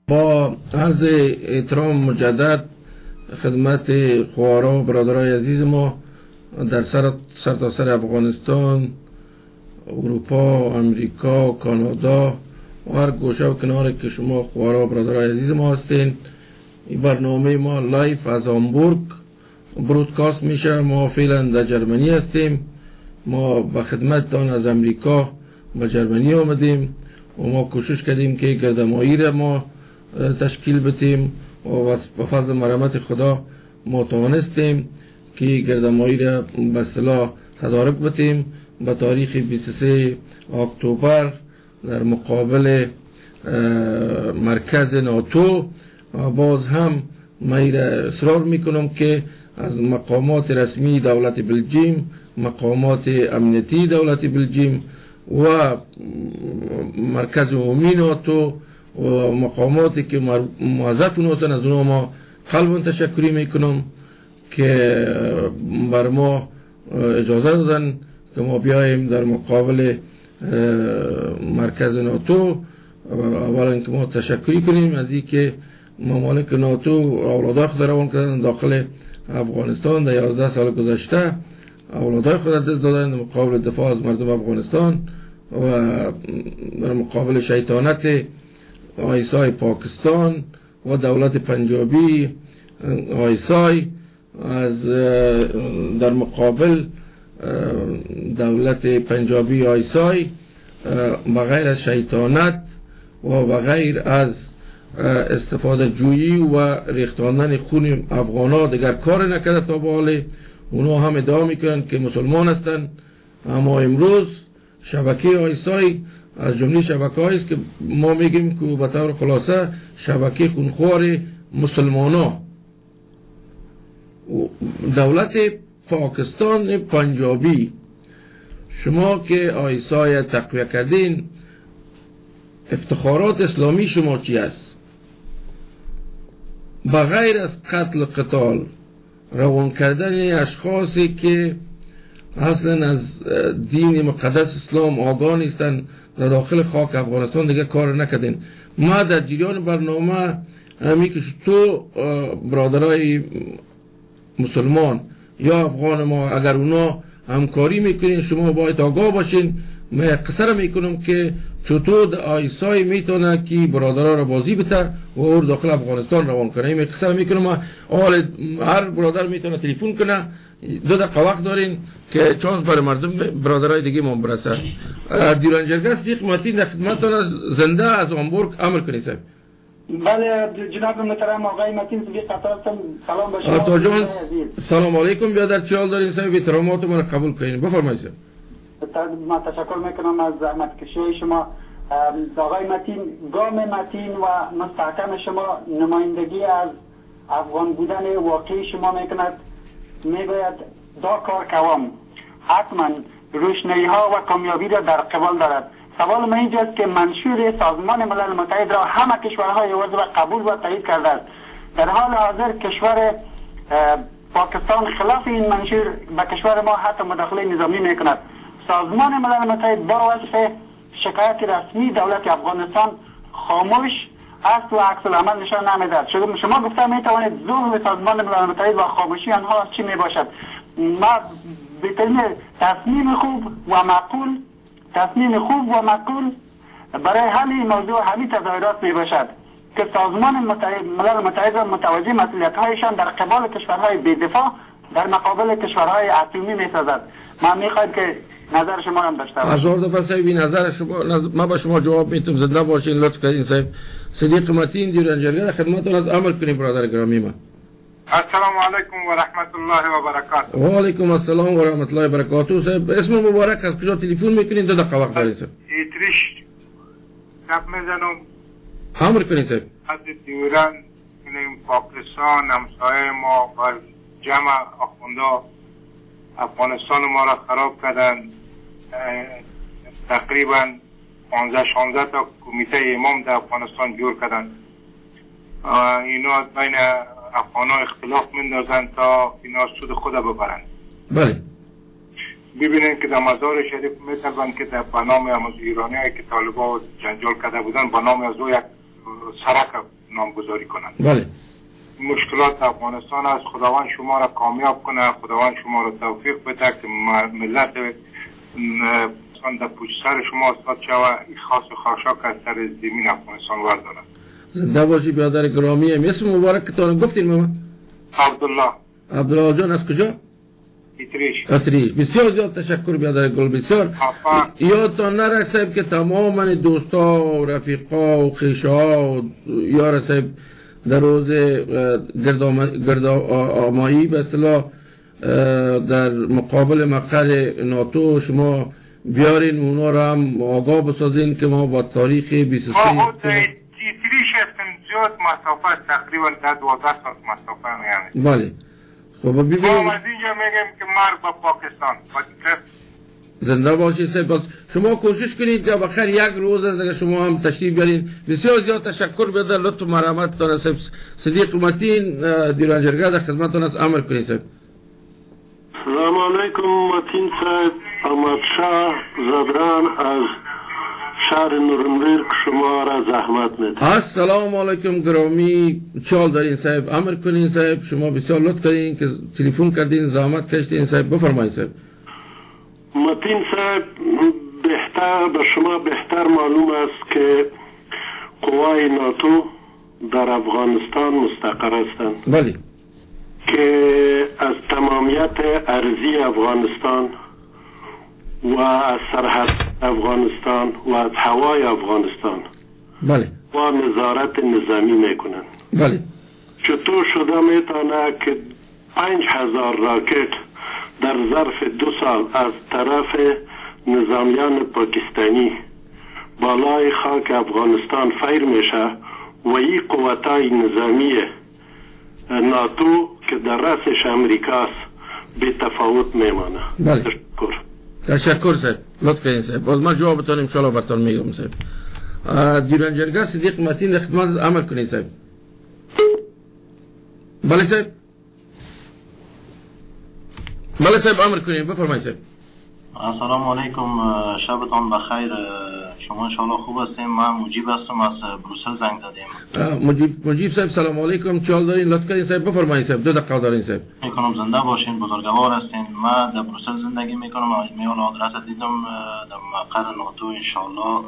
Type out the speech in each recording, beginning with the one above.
با عرض احترام مجدد خدمت خواهران و برادرای عزیز ما در سرتاسر افغانستان، اروپا، امریکا، کانادا و هر گوشه و کنار که شما خواهران و برادرای عزیز ما هستین، این برنامه ما لایف از هامبورگ برودکاست میشه. ما فعلا در جرمنی هستیم. ما به خدمتتان از امریکا و جرمنی آمدیم و ما کوشش کردیم که گردمایی را ما تشکیل بدیم و به فضل مرحمت خدا ما توانستیم که گردمایی را به اصطلاح تدارک بدیم به تاریخ 23 اکتبر در مقابل مرکز ناتو. باز هم من اصرار میکنم که از مقامات رسمی دولت بلژیم، مقامات امنیتی دولت بلژیم و مرکز عمومی ناتو و مقاماتی که موظف هستند از اونها ما قلباً تشکری میکنم که بر ما اجازه دادن که ما بیاییم در مقابل مرکز ناتو. اولا که ما تشکری کنیم از این که ممالک ناتو اولادای خود روان کردن داخل افغانستان در 11 سال گذشته. اولادای خود دست دادن در مقابل دفاع از مردم افغانستان و در مقابل شیطانت آیسای پاکستان و دولت پنجابی آیسای از در مقابل دولت پنجابی آیسای بغیر از شیطانت و بغیر از استفاده جویی و ریختاندن خون افغانا دیگر کار نکرده تا به حال. اونا هم ادعا میکنن که مسلمان هستن، اما امروز شبکه آیسای از جمله شبکه هایی است که ما میگیم که به طور خلاصه شبکه خونخوار مسلمانا. دولت پاکستان پنجابی، شما که آیسای تقویه کردین، افتخارات اسلامی شما چی است؟ بغیر از قتل و قتال روان کردن اشخاصی که اصلا از دین مقدس اسلام آگاه نیستن در داخل خاک افغانستان دیگه کار نکردین. ما در جریان برنامه همی که تو برادرای مسلمان یا افغان ما اگر اونا همکاری میکنین شما باید آگاه باشین. من قصر میکنم که چطور آیسای میتونه که برادرها را بازی بده و اور داخل افغانستان روان کنه. من قصر میکنم هر برادر میتونه تلفن کنه. 2 دقیقه وقت دارین که چانس برای مردم برادرای دیگه ما برسه. دیرانجرگه صدیق متین در خدمتتان زنده از هامبورگ امر کنید صاحب. بله جناب محترم آقای متین صدیق هستم. سلام به شما. آتا جان سلام علیکم. بیادر چه حال دارین صاحب؟ احترامات من قبول کنین. بفرمایید صاحب. ما تشکر میکنم از زحمت کشی شما آقای متین. گام متین و مستحکم شما نمایندگی از افغان بودن واقعی شما میکند. میگوید دا کار کوام حتما روشنایی ها و کامیابی را در قبال دارد. سوال من اینجاست که منشور سازمان ملل متحد را همه کشورهای عضو قبول و تایید کرده است. در حال حاضر کشور پاکستان خلاف این منشور به کشور ما حتی مداخله نظامی میکند. سازمان ملل متحد با وصف شکایت رسمی دولت افغانستان خاموش است و عکس العمل نشان نمیدهد. شما گفته میتوانید ظلم سازمان ملل متحد و خاموشی آنها چی میباشد؟ ما بهترین تصمیم خوب و معقول برای حل این موضوع همین تظاهرات میباشد که سازمان ملل متحد را متوجه مسئولیت‌هایشان در قبال کشورهای بی‌دفاع در مقابل کشورهای اتمی میسازد. ما میخواهیم که نظر شما هم داشته باشید. هزار دفعه صاحب نظر شما ما با شما جواب میتونم. زنده باشین. لطف کردین صاحب. صدیق متین دیرانجرگه خدمتتون از امر کنیم برادر گرامی من. السلام علیکم و رحمت الله و برکاته. و علیکم السلام و رحمت الله و برکاته. صاحب اسم مبارک از کجا تلفن میکنین؟ 2 دقیقه وقت دارین صاحب. اتریش گپ میزنم. امر کنین صاحب. از دیوران این پاکستان همسایه ما بر جمع آخونده افغانستان ما را خراب کردن. تقریبا 15-16 تا کمیته امام در افغانستان جور کردن. اینا بین افغان ها اختلاف میندازن تا اینا سود خود ببرن. بله. ببینید که در مزار شریف میتونن که در نام از ایرانی هایی که طالبا جنجال کرده بودن با نام از یک سرک نامگذاری کنند. بله. مشکلات افغانستان است. خداوند شما را کامیاب کنه، خداوند شما را توفیق بده که ملت در پشت سر شما استاد شود. این خاص خاشاک از سر زمین افغانستان وردارد. زنده باشی برادر گرامی. اسم مبارک که تان گفتین ماما؟ عبدالله جان از کجا؟ اتریش. بسیار زیاد تشکر برادر گل. بسیار یادتان نره صاحب که تمام دوستا و رفیقا و خیشا و یار صاحب در روز گرد آمایی به اصطلاح در مقابل مقر ناتو شما بیارین اونا را هم آگاه بسازین که ما با تاریخ 23 ما خود اتریش هستیم. زیاد مسافت تقریبا 12 ساعت مسافت میامید. بله. خب ببینیم ما از اینجا میگیم که مرگ با پاکستان. زنده باشید صاحب. شما کوشش کنید که بخیر یک روز از اگر شما هم تشریف بیارین. بسیار زیاد تشکر بدر لطف و مرحمتتان صاحب. صدیق متین دیرانجرگاه در خدمتتان است. امر کنید صاحب. سلام علیکم متین صاحب. احمد شاه زدران از شهر نورنبرگ شما را زحمت میدم. السلام علیکم گرامی. چال دارین صاحب. امر کنین صاحب. شما بسیار لطف کردین که تلفن کردین، زحمت کشیدین صاحب. بفرمایید صاحب. متین صاحب به شما بهتر معلوم است که قوای ناتو در افغانستان مستقر هستند. بله. که از تمامیت ارضی افغانستان و از سرحد افغانستان و از هوای افغانستان بله و نظارت نظامی میکنند. بله. چطور شده میتونه که 5000 راکت در ظرف 2 سال از طرف نظامیان پاکستانی بالای خاک افغانستان فیر میشه و این قوتای نظامی ناتو که در رأسش امریکاست به تفاوت میمانه. بله. تشکر صاحب. لطف کنید صاحب. باز ما جوابتان انشاءالله براتون میگم صاحب. دیرانجرگاه صدیق متین در خدمت عمل کنید صاحب. بله صاحب. بله صاحب امر کنید. بفرمایید صاحب. السلام علیکم. شبتان بخیر. شما انشاءالله خوب هستیم. من مجیب هستم از بروسل زنگ زدیم. مجیب صاحب سلام علیکم. چال دارین لطف کنید صاحب. بفرمایید صاحب. 2 دقیقه دارین صاحب. میکنم زنده باشین. بزرگوار هستین. من در بروسل زندگی میکنم. ایمیل آدرس دیدم در مقر ناتو انشاءالله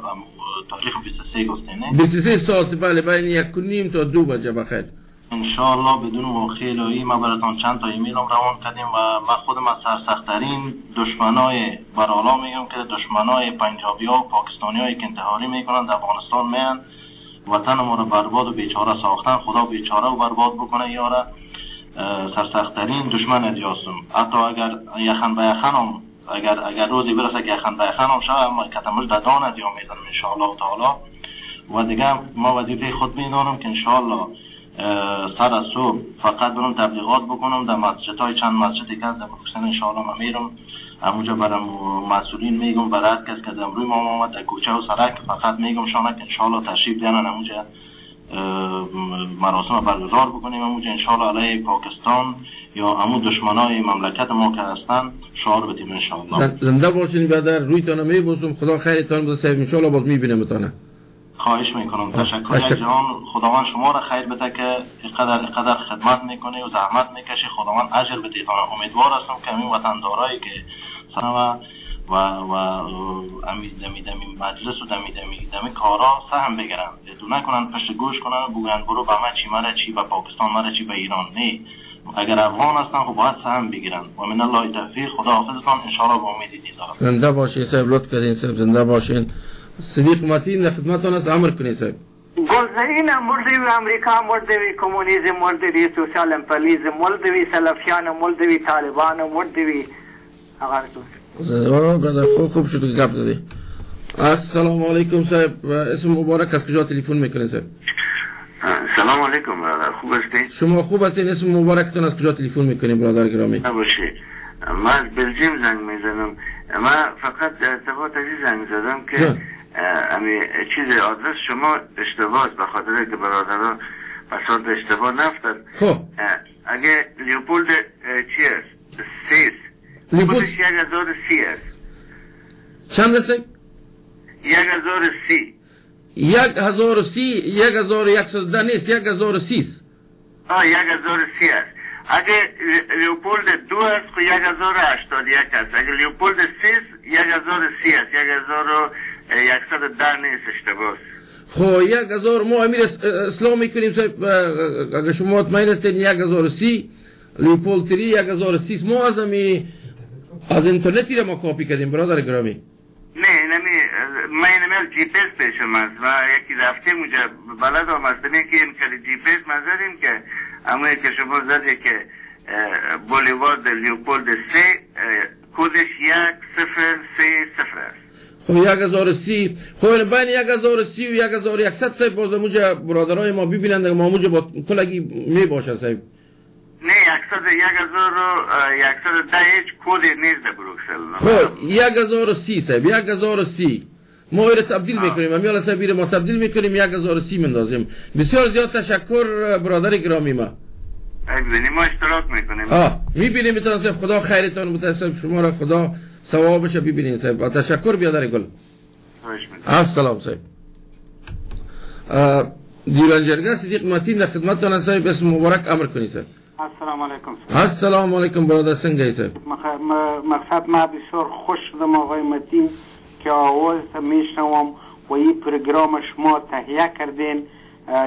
تاریخ 23 گفتین. 23 ساعت بله بین 1:30 تا 2 بجه بخیر. انشاءالله بدون وخیلایی ما براتون چند تا ایمیل هم روان کردیم و من خودم از سرسخت‌ترین دشمنای برالا میگم که دشمنای پنجابی ها و پاکستانی هایی که انتحاری میکنن در افغانستان میان وطن ما رو برباد و بیچاره ساختن. خدا بیچاره و برباد بکنه یاره. سرسخت‌ترین دشمن ادیاستم. حتی اگر یخن به یخن هم اگر روزی برسه که یخن به یخن هم شد اما کتمش ددان ادیا میزنم انشاءالله تعالی. و دیگه ما وظیفه خود میدانم که انشاءالله سر از صبح فقط برم تبلیغات بکنم در مسجدهای چند مسجدی که در بروکسل انشاءالله من میرم همونجا برم مسئولین میگم برای هر کس که در روی ما آمد در کوچه و سرک فقط میگم شانه که انشاءالله تشریف بیانن همونجا مراسم برگزار بکنیم همونجا انشاءالله علیه پاکستان یا همون دشمنای مملکت ما که هستن شعار بدیم انشاءالله. زنده باشین برادر. رویتان میبوسم. خدا خیرتان بده صاحب. انشاءالله باز میبینمتانه. خواهش میکنم. تشکر جان. خداوند شما را خیر بده که اینقدر خدمت میکنی و زحمت میکشی. خداوند اجر بده. امیدوار هستم که همین وطندارایی که سنا و دمی مجلس و دمی کارا سهم بگیرن. بدون نکنن پشت گوش کنن بگن برو به من چی مره چی به پاکستان مره چی به ایران. نه، اگر افغان هستن خب باید سهم بگیرن. و من الله توفیق. خدا حافظتان. ان شاء الله با امید دیدار. زنده باشین صاحب. لطف کردین صاحب. زنده باشین. صدیق متین در خدمتتان است. امر کنید صاحب. گلزرین مردوی امریکا مردوی کمونیسم مردوی سوشال امپریالیسم مردوی سلفیان مردوی طالبان مردوی آقا برادر خوب شد که گپ زدی. السلام علیکم صاحب. اسم مبارک از کجا تلفن میکنید صاحب؟ سلام علیکم برادر. خوب هستید؟ شما خوب هستین؟ اسم مبارکتون از کجا تلفن میکنید برادر گرامی؟ نباشه. من از بلژیم زنگ میزنم. من فقط ارتباط از زنگ زدم که امی چیز آدرس شما اشتباه است به خاطر که برادران بساط اشتباه نفتد. خب اگه لیوپولد چی است؟ سیس لیوپولد 1030 است. چند است؟ 1030. 1030 1110 نیست، 1030 است. 1030 است. اگه لیوپولد 2 است خو 1081 است. اگه لیوپولد 3 است 1030 است. 1110 نیست، اشتباه است. خو 1000 ما امیر اسلام میکنیم صاحب. اگه شما مطمئن هستین 1030 لیوپولد 3 1030 ما از اینترنتی را ما کاپی کردیم برادر گرامی. نه ما اینمیل جی پی اس پیشم است و یکی رفتیم اونجا بلد هم است که این کلی جی پی اس ما زدیم که همونی که شما زدی که بولیوارد لیوپولد 3 کودش 1030 است. خب 1030 خب بین 1030 و 1100 صاحب باز اونجا برادرای ما ببینند ما اونجا با کلگی می باشه صاحب. نه 1110 هیچ کودی نیست در بروکسل. خب 1030 صاحب 1030 ما ایره تبدیل میکنیم. امیال صاحب ایره ما تبدیل میکنیم 1030 مندازیم. بسیار زیاد تشکر برادر گرامی ما. ببینیم ما اشتراک میکنیم. میبینیم میتونم صاحب. خدا خیرتان بده صاحب، شما را خدا ثوابش ببینین صاحب. تشکر برادر گل. السلام صاحب. دیرانجرگاه صدیق متین در خدمتتان صاحب. اسم مبارک امر کنید صاحب. السلام علیکم. السلام علیکم برادر سنگی صاحب. مقصد ما بسیار خوش شدم آقای متین که آواز میشنوم و این پروگرام شما تهیه کردین.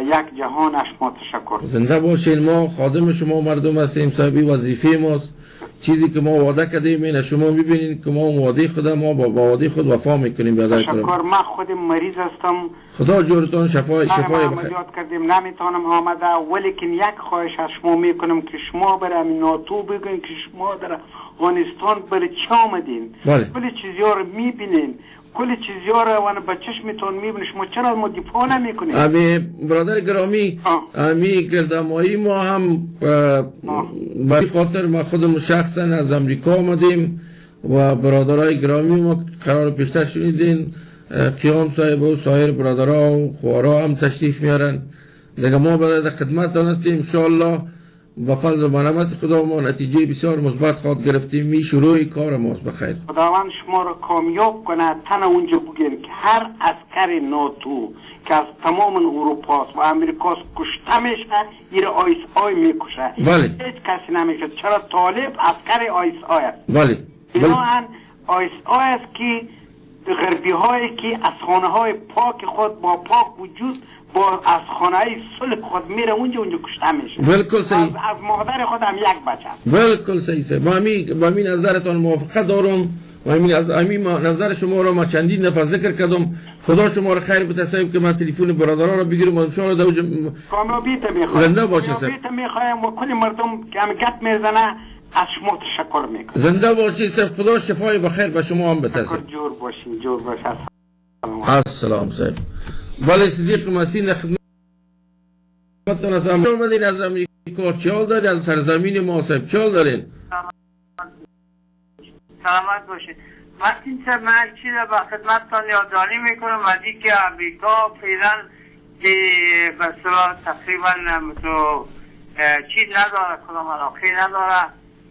یک جهان از شما تشکر. زنده باشین. ما خادم شما مردم هستیم صاحبی، وظیفه ماست. چیزی که ما وعده کردیم این شما میبینید که ما وعده خود ما با وعده خود وفا میکنیم. تشکر. من خود مریض هستم. خدا جورتان شفای بخیر. عملیات کردیم نمیتونم آمده، ولیکن یک خواهش از شما میکنم که شما برای ناتو بگوین که شما در افغانستان برای چی آمدین. کل چیزیا رو میبینین، کل چیزیا رو وانا با چشمتون میبینید، شما چرا ما دفاع نمیکنید؟ امی برادر گرامی امی گردمایی ما هم برای خاطر ما خودمون شخصا از امریکا آمدیم و برادرای گرامی ما قرار پیشتر شنیدین قیام صاحب و سایر برادرها و خوارا هم تشریف میارن دیگه. ما در خدمتتان هستیم انشاءالله. با فضل و مرحمت خدا ما نتیجه بسیار مثبت خواهد گرفتیم. می شروع کار ماست. بخیر. خداوند شما را کامیاب کنه. تن اونجا بگین که هر عسکر ناتو که از تمام اروپا و امریکا کشته میشه ایره آیس آی میکشه. هیچ کسی نمیشه. چرا طالب عسکر آیس آی است. بنابراین آیس آی است که غربی هایی که از خانه های پاک خود با پاک وجود با از خانه های صلح خود میره اونجا کشته میشه. بالکل صحیح. از مادر خود هم یک بچه. بالکل صحیح. با همین نظرتان موافقت دارم و از همین نظر شما را ما چندین دفعه ذکر کردم. خدا شما را خیر بده صاحب که من تلفن برادرها را بگیرم و ان شاء الله دوج کامیابیت میخوام. زنده باشه صاحب. کامیابیت میخوام و کل مردم که هم گپ میزنه از شما تشکر میکنم. زنده باشید صاحب. خدا شفای بخیر به شما هم بده صاحب. جور باشین. جور باش. السلام صاحب. ولی صدیق متین خدمتتون هستم. اومدین از امریکا چال دارین؟ از سرزمین ما صاحب چال دارین؟ سلامت باشید. متین صاحب من چیز با خدمتتان یادداری میکنم از اینکه امریکا فعلا که به اصطلاح تقریبا تو چیز نداره، کدام علاقه نداره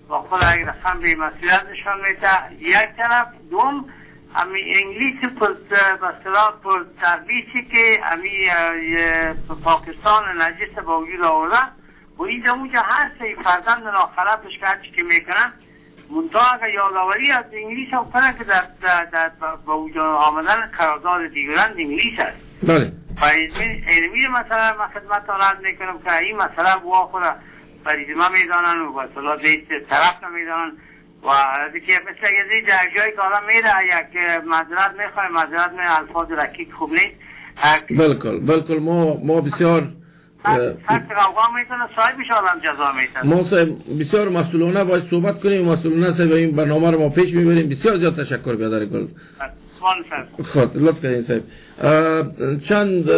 با خود یک رقم به مسئولیت نشان میده. یک طرف دوم امی انگلیس پر مثلا پر تربیتی که امی پاکستان نجس با وجود آورده و این اونجا هر سه فرزند ناخرابش که هرچی که میکنن منطقه اگر یادآوری از انگلیس هم کنن که در با وجود آمدن قرارداد دیگران انگلیس است. بله. و علمی مثلا من خدمت آن میکنم که این مثلا بوا خود بریزمه میدانن و مثلا بیت طرف نمیدانن و دیگه مثل یه در جایی که آدم میره یک معذرت میخواه معذرت می الفاظ رکیک خوب نیست. بالکل ما بسیار فرق قوقا میتونه صاحبش آدم جزا میتونه. ما صاحب بسیار مسئولانه باید صحبت کنیم و مسئولانه صاحب این برنامه رو ما پیش میبریم. بسیار زیاد تشکر بیادر گل. خود لطف کردین صاحب. چند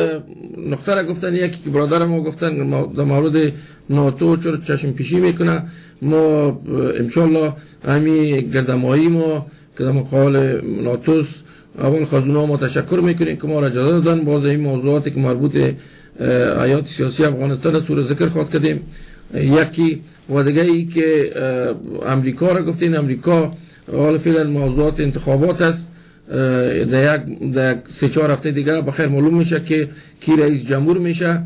نقطه را گفتن. یکی که برادر ما گفتن در مورد ناتو چرا چشم پیشی میکنه. ما انشالله همین گردمایی ما که در مقابل ناتوس اول خازونا ما تشکر میکنیم که ما را اجازه دادن باز این موضوعاتی که مربوط حیات سیاسی افغانستان سور ذکر خواهد کردیم. یکی و دیگه ای که امریکا را گفتین. امریکا حال فعلا موضوعات انتخابات است در 3-4 هفته دیگه بخیر معلوم میشه که کی رئیس جمهور میشه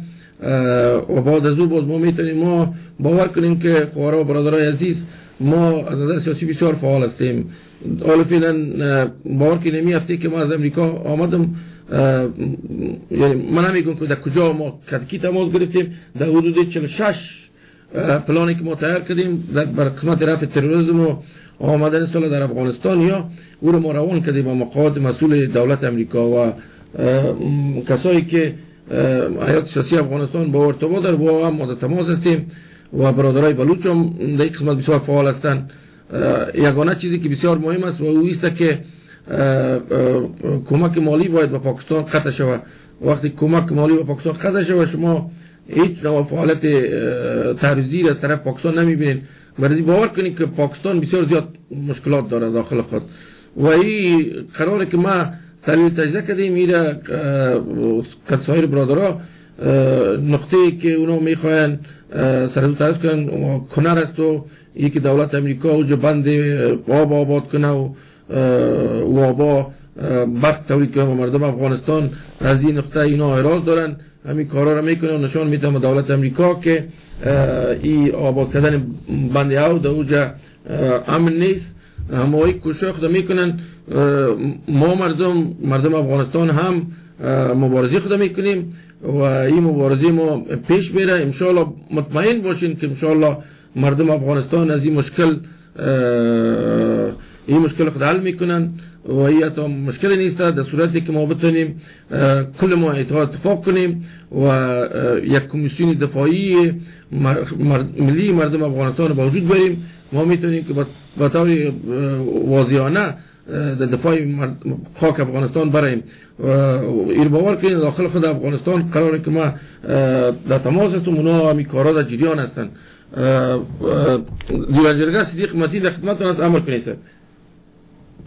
و بعد از او باز ما میتونیم ما باور کنیم که خوارا و برادرای عزیز ما از نظر سیاسی بسیار فعال هستیم. حالا فعلا باور کنیم این هفته که ما از امریکا آمدم، یعنی من نمیگم که در کجا ما کی تماس گرفتیم، در حدود 46 پلانی که ما تیار کردیم بر قسمت رفع تروریسم و آمدن سال در افغانستان یا او رو ما روان کردیم با مقامات مسئول دولت امریکا و کسایی که حیات سیاسی افغانستان با ارتباط داره با هم ما در تماس هستیم و برادرای بلوچ هم در این قسمت بسیار فعال هستند. یگانه چیزی که بسیار مهم است و او است که کمک مالی باید به پاکستان قطع شود. وقتی کمک مالی به پاکستان قطع شود شما هیچ نوع فعالیت تحریزی از طرف پاکستان نمیبینید. برای باور کنید که پاکستان بسیار زیاد مشکلات داره داخل خود و این قراره که ما تحلیل تجزیه کردیم میره سایر برادرها نقطه ای که اونا میخواین سرزو تعریف کنن کنر است و یکی دولت امریکا اوجا بند آب آباد کنه و آبا برق تولید کنه و مردم افغانستان از این نقطه اینا اعراض دارن. همین کارا رو میکنه و نشان میده دولت امریکا که این آباد کردن بند آب در اوجا امن نیست. همایی کوشش خود میکنن. ما مردم افغانستان هم مبارزه خود میکنیم و این مبارزه ما پیش میره. انشاءالله مطمئن باشین که انشاءالله مردم افغانستان از این مشکل خود حل میکنن و این حتی مشکل نیست در صورتی که ما بتونیم کل ما اتفاق کنیم و یک کمیسیون دفاعی ملی مردم افغانستان با وجود بریم. ما میتونیم که با طور واضحانه در دفاع خاک افغانستان برایم. این باور کنید داخل خود افغانستان قراره که ما در تماس هستیم، اونا همی کارا در جریان هستن. دیوان جرگه صدیق متین در خدمتتون است. امر کنید سر.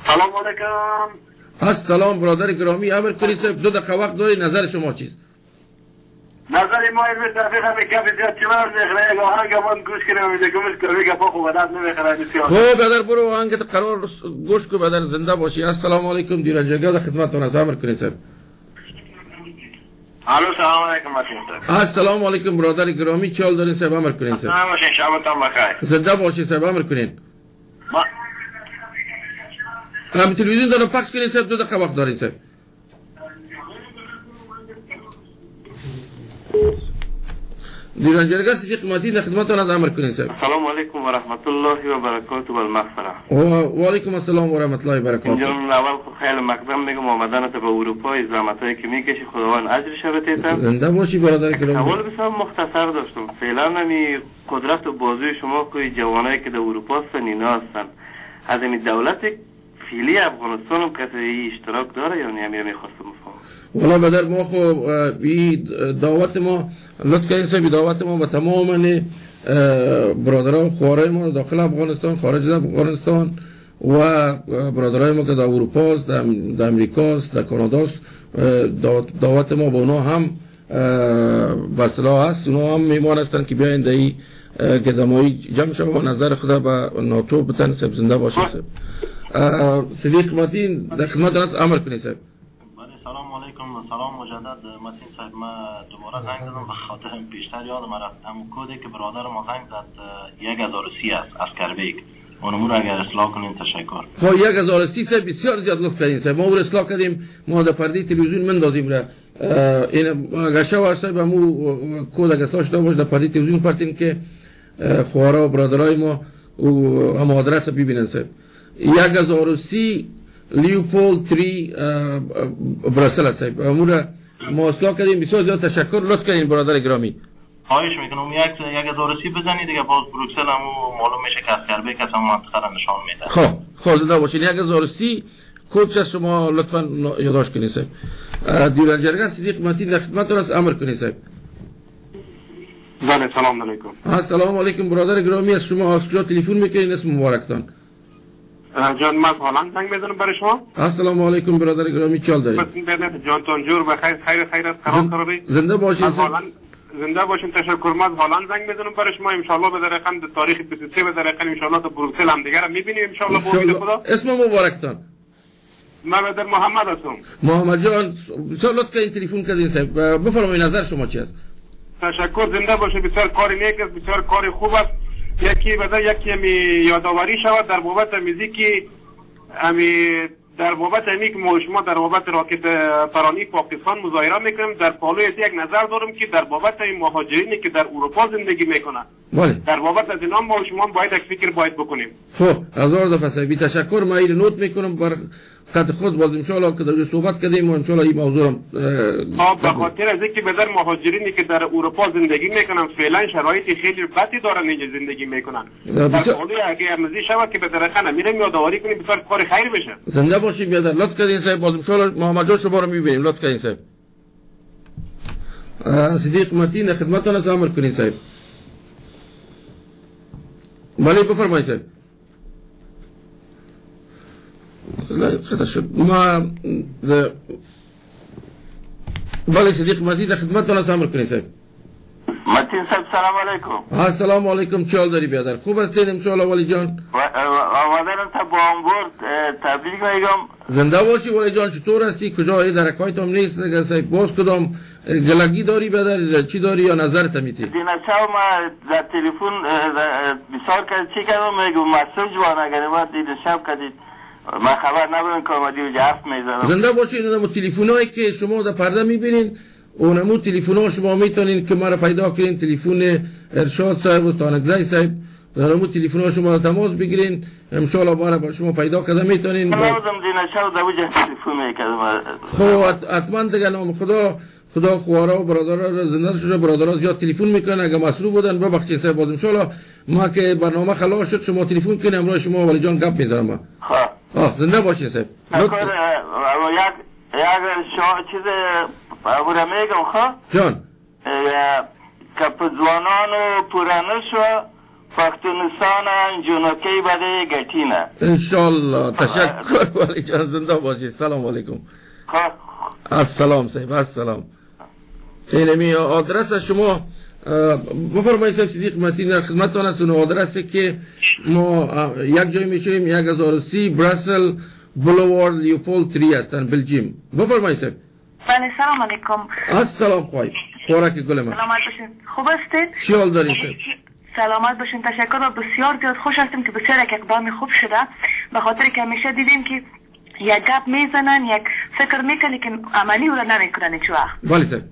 سلام علیکم. السلام برادر گرامی، امر کنید سر. 2 دقیقه وقت دارید. نظر شما چیست؟ نظری ما این متفق هم که بسیار چمار نخره آهنگ من گوش کنم میده گمش کنم که پاک و بدت نمیخره بسیار. خب بدر برو آهنگ قرار گوش کو بدر زنده باشی. السلام علیکم دیوان جرگه در خدمتتون است. امر کنید سر. الو سلام علیکم متین صاحب. السلام علیکم برادر گرامی، چه حال دارین صاحب؟ امر کنید صاحب. سلام باشین، شبتون بخیر. زنده باشین صاحب. امر کنید. هم تلویزیون دارم پخش کنید صاحب. 2 دقیقه وقت دارین صاحب. دیوان جرگه صدیق متین در خدمتتون است. امر کنید صاحب. السلام علیکم و رحمت الله و برکاته و المغفره. و علیکم السلام و رحمت الله و برکاته. اینجا اول خیلی مقدم میگم آمدنت به اروپا، زحمتایی که میکشی خداوند اجرش بده. زنده باشی برادر گرامی. اول بسیار مختصر داشتم. فعلا نمی قدرت و بازوی شما که جوانایی که در اروپا هستن اینا هستن. از این دولت فعلی افغانستان هم کسی اشتراک داره یا نه؟ میخواستم بفهمم. والا بدر ما خو بی دعوت ما لطف کردین صاحب، دعوت ما به تمام برادران خوارای ما داخل افغانستان، خارج از افغانستان و برادرای ما که در اروپا است، در امریکا است، در کانادا است، دعوت ما با اونا هم به اصطلاح است. اونا هم میمان هستند که بیاین در این گدمایی جمع شوند و نظر خود به ناتو بتن. صاحب زنده باشید صاحب. صدیق متین در خدمت است. امر کنید صاحب. سلام علیکم و سلام مجدد متین صاحب. من دوباره زنگ زدم به خاطر پیشتر یادم رفت همون کدی که برادر ما زنگ زد 1030 است از کربیک. اونمو رو اگر اصلاح کنین تشکر. خب 1030 صاحب بسیار زیاد لطف کردین صاحب. ما رو اصلاح کردیم، ما در پرده تلویزیون مندازیم را این اگر شو صاحب همو کد اگر اصلاح شده باشه در پرده تلویزیون پرتین که خوارا و برادرای ما هم آدرس ببینن صاحب. 1030 لیوپولد 3 برسل صاحب. همو را ما اصلاح کردیم. بسیار زیاد تشکر، لطف کردین برادر گرامی. خواهش میکنم 1030 بزنید دیگه. باز بروکسل هم معلوم میشه که از کربیک از همون منطقه را نشان میده. خب زنده باشین. 1030 کدش از شما لطفا یادداشت کنید صاحب. دیوان جرگه صدیق متین در خدمتتون است. امر کنید صاحب. بله سلام علیکم. السلام علیکم برادر گرامی. از شما از کجا تلفن میکنین؟ اسم مبارکتان. جان من هلند زنگ میزنم برای شما. السلام علیکم برادر گرامی، چه حال دارید؟ جانتون جور بخیر، خیر است. زنده باشید. زنده باشین. تشکر. من هلند زنگ میزنم برای شما. ان شاء الله به درقم تاریخ 23 به درقم ان شاء الله تا بروکسل هم دیگه را میبینیم ان شاء الله. با امید خدا. اسم مبارکتان. من بدر محمد هستم. محمد جان بسیار لطف کردین تلفن کردین صاحب، بفرمایید نظر شما چی است؟ تشکر، زنده باشه. بسیار کار نیک است، بسیار کار خوب است. یکی می یادآوری شود در بابت میزی در بابت که ما شما در بابت راکت پرانی پاکستان مظاهره میکنیم. در پالوی یک نظر دارم که در بابت این مهاجرینی که در اروپا زندگی میکنن، در بابت از اینا ما شما باید یک فکر باید بکنیم. خب هزار دفعه صاحبی تشکر. من این نوت میکنم بر خط خود. باز ان شاء الله که در صحبت کردیم و ان شاء الله این موضوع به خاطر از اینکه بدر مهاجرینی که در اروپا زندگی میکنن فعلا شرایط خیلی بدی دارن اینجا زندگی میکنن. در پالوی اگه ارمزی شود که بدر خانه میرم یادآوری کنیم بسیار کار خیر بشه. زنده باشید بیادر. لطف کردین صاحب. باز ان شاء الله محمد جان شما رو میبینیم. لطف کردین صاحب. صدیق متین خدمتتون است، امر کنین صاحب. بله بفرمایید صاحب. خدا شد. ما بله صدیق متین خدمتتون است، امر کنین صاحب. متین صاحب سلام علیکم. السلام علیکم. چه حال داری بیادر؟ خوب هستید ان شاء الله ولی جان؟ آمدنم تا با امبورد تبریک میگم. زنده باشی ولی جان. چطور هستی؟ کجا درکایت هم نیست دیگه صاحب؟ باز کدام گلگی داری بیادر؟ چی داری یا نظرت میتی؟ دینا شب ما در تلفن بسیار چی کردم میگم مسیج وانه گره ما دینا شب کردید من خبر نبودم که آمدی و جفت میزنم. زنده باشید. اونمو تلفنایی که شما در پرده میبینین اونمو تلفن‌ها شما میتونین که ما را پیدا کنین. تلفن ارشاد صاحب و استانکزی صاحب اونمو تلفن‌ها شما تماس بگیرین ان شاء الله ما را شما پیدا کرده میتونین. من دینا شب در وجه تلفن میکردم. خب حتما دیگه نام خدا خوارا و برادرها زنده شده. برادرها زیاد تلفن میکنن اگه مصروف بودن ببخشید صاحب. باز ان شاء الله ما که برنامه خلاص شد شما تلفن کنین امروز شما ولی جان گپ میذارم ما. زنده باشین صاحب. یک چیز بابا میگم خواه جان که پزوانان و پورانش و پختونستان جنوکی بده گتینه انشالله. تشکر ولی جان. زنده باشید. سلام علیکم. السلام صاحب. السلام. اینمی آدرس شما بفرمایید صاحب. صدیق متین خدمتتان است. اون آدرسی که ما یک جای میشیم 1030 براسل بولوارد لیوپولد 3 هستن بلژیم. بفرمایید صاحب. بله سلام علیکم. السلام خواهی خوراک گل من. سلامت باشین. خوب هستید؟ چی حال دارین صاحب؟ سلامت باشین. تشکر و بسیار زیاد خوش هستیم که بسیار یک اقدام خوب شده به خاطر که همیشه دیدیم که یک گپ میزنن یک فکر میکنن که عملی او را نمیکنن هیچ وقت. بله صاحب.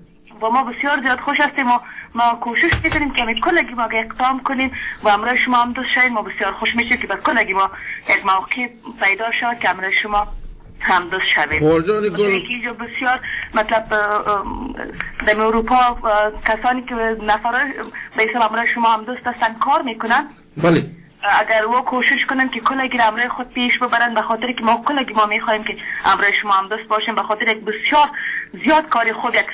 و ما بسیار زیاد خوش هستیم و ما کوشش میکنیم که کلگی ما اقدام کنیم و امروز شما هم دوست شدید. ما بسیار خوش میشیم که به کلگی ما یک موقع پیدا شد که امروز شما هم دوست شوید. خورجان گل که بسیار مطلب در اروپا کسانی که نفرای به حساب امروز شما هم دوست هستن کار میکنن. بله. اگر و کوشش کنن که کلگی امروز خود پیش ببرن به خاطر که ما کلگی ما میخوایم که امروز شما هم دوست باشیم به خاطر یک بسیار زیاد کاری خوب یک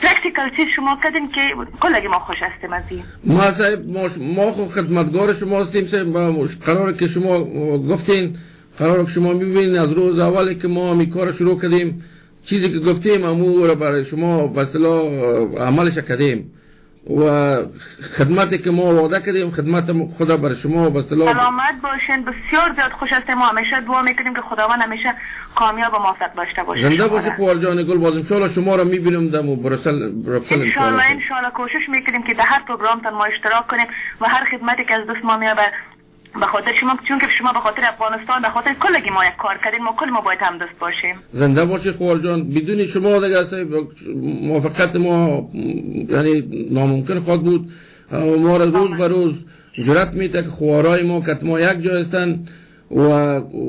پرکتیکال چیز شما کردین که کلگی ما خوش هستیم از این. ما صاحب ما خود خدمتگار شما هستیم صاحب. قراره که شما گفتین قراره که شما میبینید از روز اولی که ما می کار شروع کردیم چیزی که گفتیم امو را برای شما به اصطلاح عملش کردیم و خدمتی که ما وعده کردیم خدمت خدا برای شما به اصطلاح. سلامت باشین. بسیار زیاد خوش هستیم. ما همیشه دعا میکنیم که خداوند همیشه کامیاب و موفق داشته باشه. زنده باشه خوارجان گل. باز ان شاء الله شما را میبینیم در بروکسل ان شاء الله کوشش میکنیم که در هر پروگرامتان ما اشتراک کنیم و هر خدمتی که از دست ما میاد به خاطر شما، چون که شما به خاطر افغانستان به خاطر کلگی ما یک کار کردین ما کل ما باید هم دست باشیم. زنده باشی خوارجان. بدون شما دیگه موفقیت ما یعنی ناممکن خواهد بود. ما را روز به روز جرأت میده که خوارای ما که ما یک جای هستن و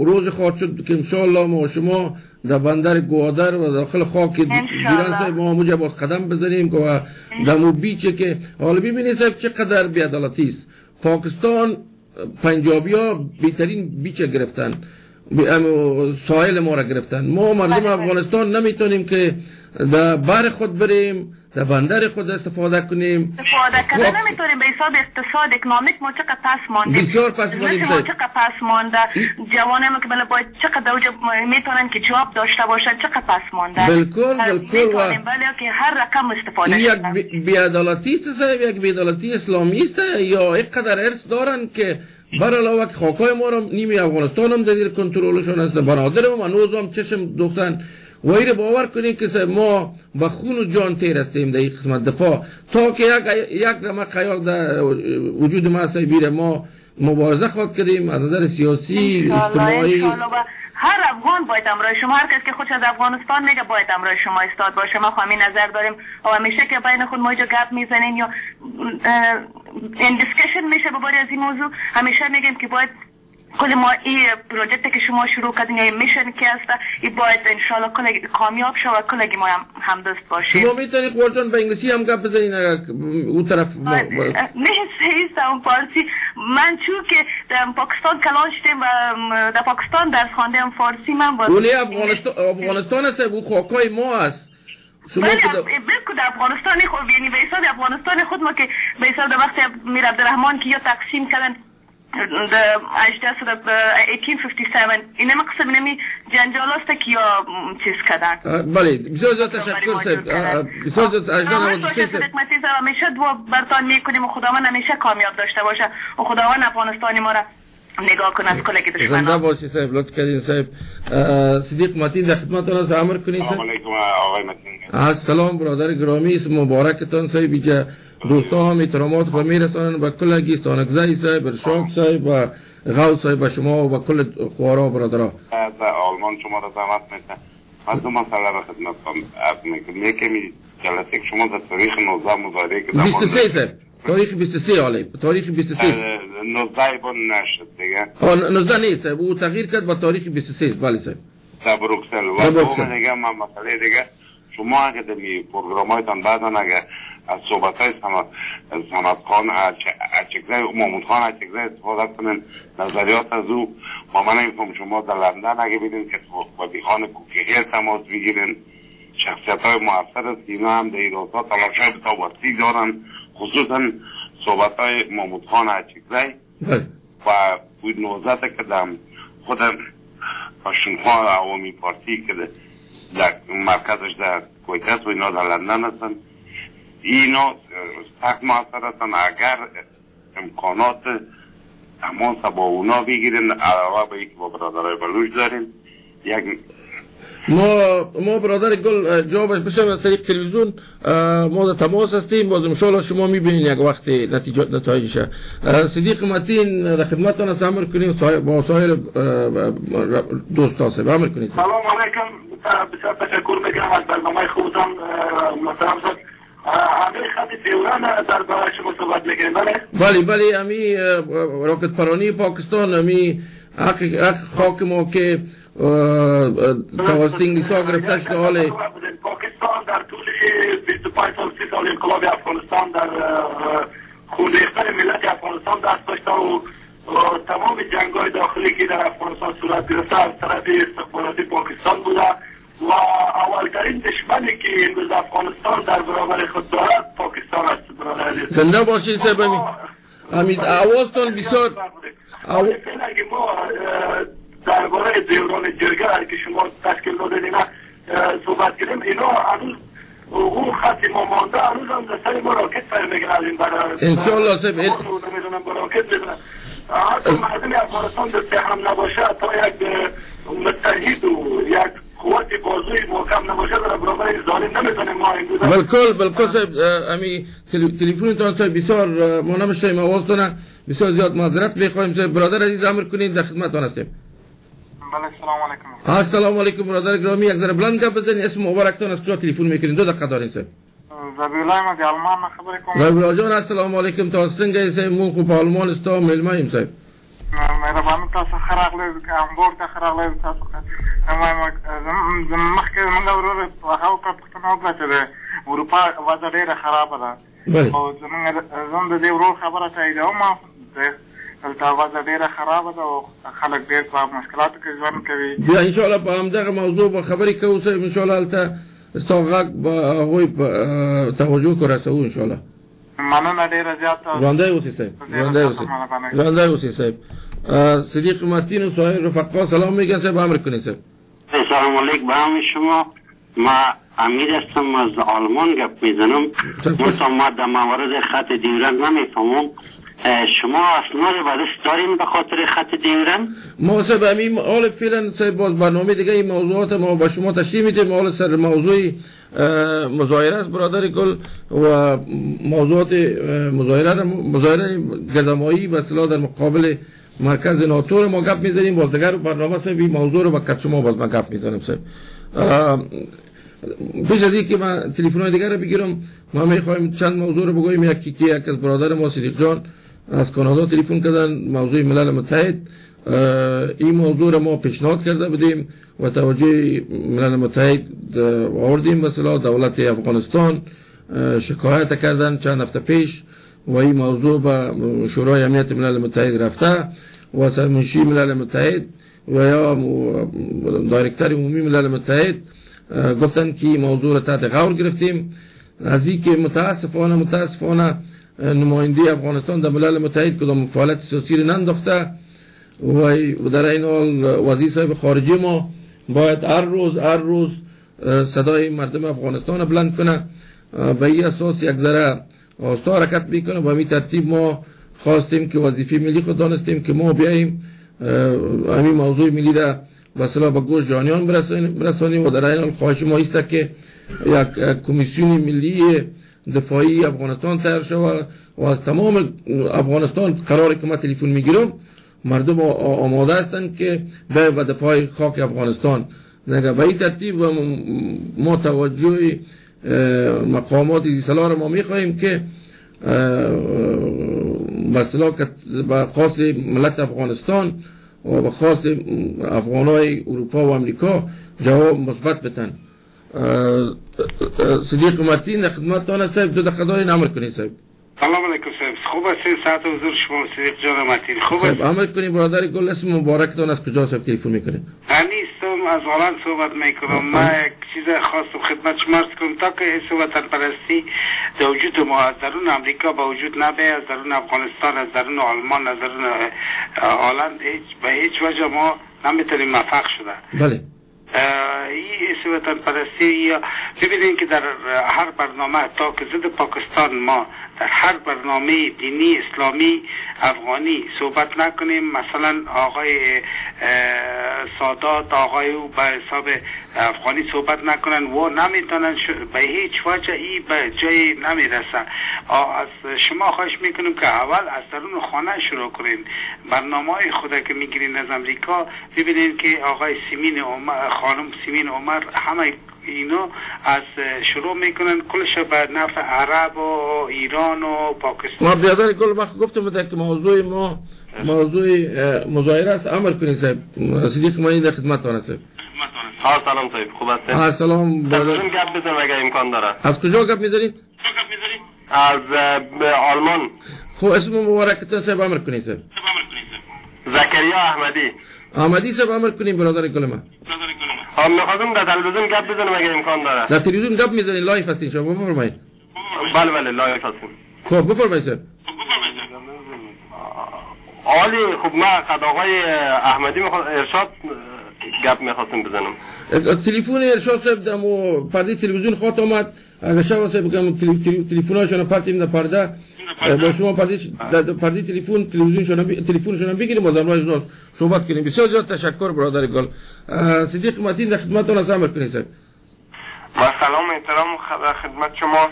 روز خواهد شد که انشاءالله ما شما در بندر گوادر و داخل خاک ایران صاحب ما موجه باز قدم بزنیم و در مو بیچه که حالا ببینید صاحب چقدر بی‌عدالتی است. پاکستان پنجابی ها بهترین بیچه گرفتن، ساحل ما را گرفتن. ما مردم افغانستان نمیتونیم که در بر خود بریم، در بندر خود استفاده کنیم. استفاده کردن نمیتونیم. به حساب اقتصاد اکنامیک ما چقدر پس مانده. بسیار پس ماندیم. ما چقدر پس مانده. جوانان ما که باید چقدر میتونن که جواب داشته باشن چقدر پس مانده. بالکل. ولی که هر رقم استفاده یک بی‌عدالتی است صاحب. یک بی‌عدالتی اسلامی است یا اینقدر ارث دارن که بر علاوه که خاکای ما را نیمی افغانستان هم زیر کنترلشون است، برادرم هنوز هم چشم دوختن. وایره باور کنید که ما به خون و جان تیر هستیم در این قسمت دفاع تا که یک رمق خیال در وجود ما بیره. ما مبارزه خواهد کردیم از نظر سیاسی اجتماعی. هر افغان باید همراه شما، هر کس که خودش از افغانستان میگه باید همراه شما استاد باشه. ما همین نظر داریم و همیشه که بین خود ما اینجا گپ میزنیم یا این دیسکشن میشه بباری از این موضوع، همیشه میگیم که باید کل ما این پروژکت که شما شروع کردین یا میشن که هست این باید انشالله کل کامیاب شه و کل ما هم همدست باشیم. شما میتونید قرجان به انگلیسی هم گپ بزنین اون طرف؟ نیست اون فارسی. من چون که در پاکستان کلان شدیم و در پاکستان درس خواندم فارسی من باید اولی افغانستان هست، او خاکای ما هست. شما بلکل در افغانستان خود یعنی به حساب افغانستان خود ما که به حساب در وقت میر عبدالرحمن که یا تقسیم کردن در 1857 این مقصد نمی جنجال است که یا چیز کردن. بله بسیار زیاد تشکر صاحب. بسیار زیاد اجدان همیشه دعا برتان میکنیم و خداوند همیشه کامیاب داشته باشه و خداوند افغانستان ما را نگاه کنه از کلگی دشمنان. زنده باشی صاحب، لطف کردین صاحب. صدیق متین در خدمتتون است، امر کنید صاحب. سلام علیکم آقای متین. السلام برادر گرامی، اسم مبارکتان صاحب. اینجا دوستا هم احترامات خود میرسانند به کلگی استانکزی صاحب، ارشاد صاحب و غوث صاحب، به شما و به کل خوارا برادرها. از آلمان شما را زحمت میده. از دو مسئله را خدمتتان عرض میکنم. یکی جلسه که شما در تاریخ 19 مظاهره که 23 صاحب، تاریخ 23 علی، تاریخ 23 19 بون نشد دیگه. 19 نیست صاحب، او تغییر کرد با تاریخ 23. بله صاحب. در بروکسل. و دوم دیگه من مسئله دیگه شما اگه در پروگرامایتان بعدن اگه از صحبت‌های صمدخان اچکزی محمودخان اچکزی استفاده کنین، نظریات از او ما من نمی‌فهم. شما در لندن اگه ببینید که با بیخان کوکیهر تماس بگیرین، شخصیت‌های موثر است که اینا هم در این روزها تلاش‌های بتابرسی دارن، خصوصا صحبت‌های محمودخان اچکزی و بود نوزت که در خود پشتونخوا عوامی پارتی که در مرکزش در کویت است و اینا در لندن هستن، اینا سخت موثر هستن. اگر امکانات تماس با اونا بگیرین، علاوه به اینکه با برادرای بلوچ دارین، یک ما برادر گل جوابش بشه از طریق تلویزیون ما در تماس هستیم. باز ان شاء الله شما میبینید یک وقت نتایجش. صدیق متین در خدمتتان است، امر کنیم با سایر دوستا صاحب، امر کنید. سلام علیکم، بسیار تشکر میکنم از برنامه خودتان محترم صاحب. همین خط فیوران در برای شما صحبت میکنیم. بله امی راکت پرانی پاکستان، امی حق خاک ما که توسط انگلیس‌ها گرفته شده. حال پاکستان در طول 25 سال 30 سال انقلاب افغانستان در خون ریختن ملت افغانستان دست داشته و تمام جنگ‌های داخلی که در افغانستان صورت گرفته از طرف استخباراتی پاکستان بوده و اولترین دشمنی که امروز افغانستان در برابر خود دارد پاکستان است. برادر زنده باشید صاحب. امید آوازتون بسیار ما درباره دوران جرگه که شما تشکیل دادین صحبت کردیم، اینا هنوز اون خط ما مانده، هنوز هم در سر ما راکت فر میگردیم برای انشاءالله صاحب. نمیدونم با راکت بزنن. حتی مردم افغانستان دسته هم نباشه، تا یک متحد و یک قوت بازوی محکم نباشه در برابر ظالم نمیتونیم ما امروز. بالکل صاحب. امی تلفنتون صاحب بسیار ما نمیشتیم آوازتون، بسیار زیاد معذرت میخوایم صاحب. برادر عزیز امر کنید، در خدمتتون هستیم. بله سلام علیکم. السلام علیکم برادر گرامی، یک ذره بلند گپ بزنید، اسم مبارکتون از کجا تلفن میکنید؟ 2 دقیقه دارین صاحب. زبیلای ما دی آلمان خبر کوم. زبیلا جان السلام علیکم، تاسو څنګه یې؟ مون خو په آلمان استا ملما یم صاحب. مهرباني تاسو خراغله که امبور ته خراغله تاسو ما مخکې موږ ورور هغه په پښتنو کې چې اروپا وضع ډیره خرابه ده او زموږ د دې ورور خبره ته ما دلته وضع ډیره خرابه ده او خلک ډیر په مشکلاتو کې ژوند کوي. بیا ان شاء الله په همدغه موضوع به خبرې کوو صاحب. ان شاء الله هلته ستا غږ به هغوی توجه کو رسوو ان شاء الله. مننه ډیره زیاته. ژوندی اوسئ صاحب، ژوندی اوسئ صاحب. صدیق متین و سایر رفقا سلام میگن صاحب، امر کنید صاحب. سلام علیکم به همه شما. ما امیر هستم، از آلمان گپ میزنم. مثلا ما در مورد خط دیورند نمیفهمم. شما اسناد برش دارین به خاطر خط دیورن؟ ما صاحب همین حال فعلا صاحب باز برنامه دیگه این موضوعات ما با شما تشریح میدیم. حال سر موضوع مظاهره است برادر گل و موضوعات مظاهره گدامایی به اصطلاح در مقابل مرکز ناتو ما گپ میزنیم. باز دیگر برنامه صاحب این موضوع رو با کت شما باز ما گپ میزنیم صاحب. پیش از اینکه من تلفن‌های دیگر رو بگیرم ما میخوایم چند موضوع رو بگویم. یک از برادر ما صدیق جان از کانادا تلفن کردن، موضوع ملل متحد. این موضوع رو ما پیشنهاد کرده بودیم و توجه ملل متحد آوردیم. مثلا دولت افغانستان شکایت کردن چند هفته پیش و این موضوع به شورای امنیت ملل متحد رفته و سرمنشی ملل متحد و یا دایرکتر عمومی ملل متحد گفتن که این موضوع رو تحت غور گرفتیم. از این که متاسفانه نماینده افغانستان در ملل متحد کدام فعالیت سیاسی رو ننداخته و در این حال وزیر صاحب خارجه ما باید هر روز صدای مردم افغانستان بلند کنه. به این اساس یک ذره آستا حرکت میکنه. با این ترتیب ما خواستیم که وظیفه ملی خود دانستیم که ما بیاییم همین موضوع ملی را به اصطلاح به گوش جانیان برسانیم و در این حال خواهش ما است که یک کمیسیون ملی دفاعی افغانستان تیار شود و از تمام افغانستان قراره که ما تلفن میگیرم مردم آماده هستند که به دفاع خاک افغانستان. به این ترتیب ما توجه مقامات زیرسالا را ما میخواهیم که به اصطلاح به خواست ملت افغانستان و به خواست افغانای اروپا و امریکا جواب مثبت بدن. صدیق متین در خدمتتان صاحب. دو دقیقه دارین عمل کنید صاحب. سلام علیکم صاحب. خوب است؟ ساعت حضور شما صدیق جان متین. خوب است؟ عمل کنید برادر گل. اسم مبارکتان از کجا صاحب تلفن میکنید؟ انیستم از هلند صحبت میکنم. ما یک چیز خواستم خدمت شما عرض کنم تا که حس وطن پرستی در وجود ما از درون امریکا با وجود نبه، از درون افغانستان، از درون آلمان، از درون هلند به هیچ وجه ما نمیتونیم موفق شده. بله. این حس وطن پرستی یا ببینید که در هر برنامه تا که ضد پاکستان ما در هر برنامه دینی اسلامی افغانی صحبت نکنیم. مثلا آقای سادات آقای او به حساب افغانی صحبت نکنن و نمیتونن به هیچ وجه ای به جای نمیرسن. از شما خواهش میکنیم که اول از درون خانه شروع کنین. برنامه های خود که میگیرین از امریکا ببینین که آقای خانم سیمین عمر همه اینو از شروع میکنن کلش به نفع عرب و ایران و پاکستان. ما بیادر گل وقت گفتم بده که موضوع ما موضوع مظاهره است. عمل کنید صاحب. صدیق متین در خدمتتان صاحب. سلام صاحب. خوب هستید؟ سلام. بذاریم گپ بزنم اگر امکان داره. از کجا گپ می‌زنید؟ از آلمان. خب اسم مبارکتان صاحب عمل کنید صاحب. زکریا احمدی صاحب عمل کنید برادر گل ما. میخواستم در تلویزیون گپ بزنم اگر امکان داره. در تلویزیون گپ میزنید؟ لایف هستین شما؟ بفرمایید. بله لایف هستیم. خب بفرمایید صاحب. عالی. خب ما خد آقای احمدی ارشاد گپ میخواستم بزنم. تلفن ارشاد صاحب دمو پرده تلویزیون خواهد آمد. اگر شما صاحب بگم تلفن‌هاشون پرتیم در پرده با شما پرده تلفنشون بگیریم و در مورد صحبت کنیم. بسیار زیاد تشکر برادر گل. صدیق متین در خدمتتون از عمل کنید صاحب. با سلام و احترام خدمت شما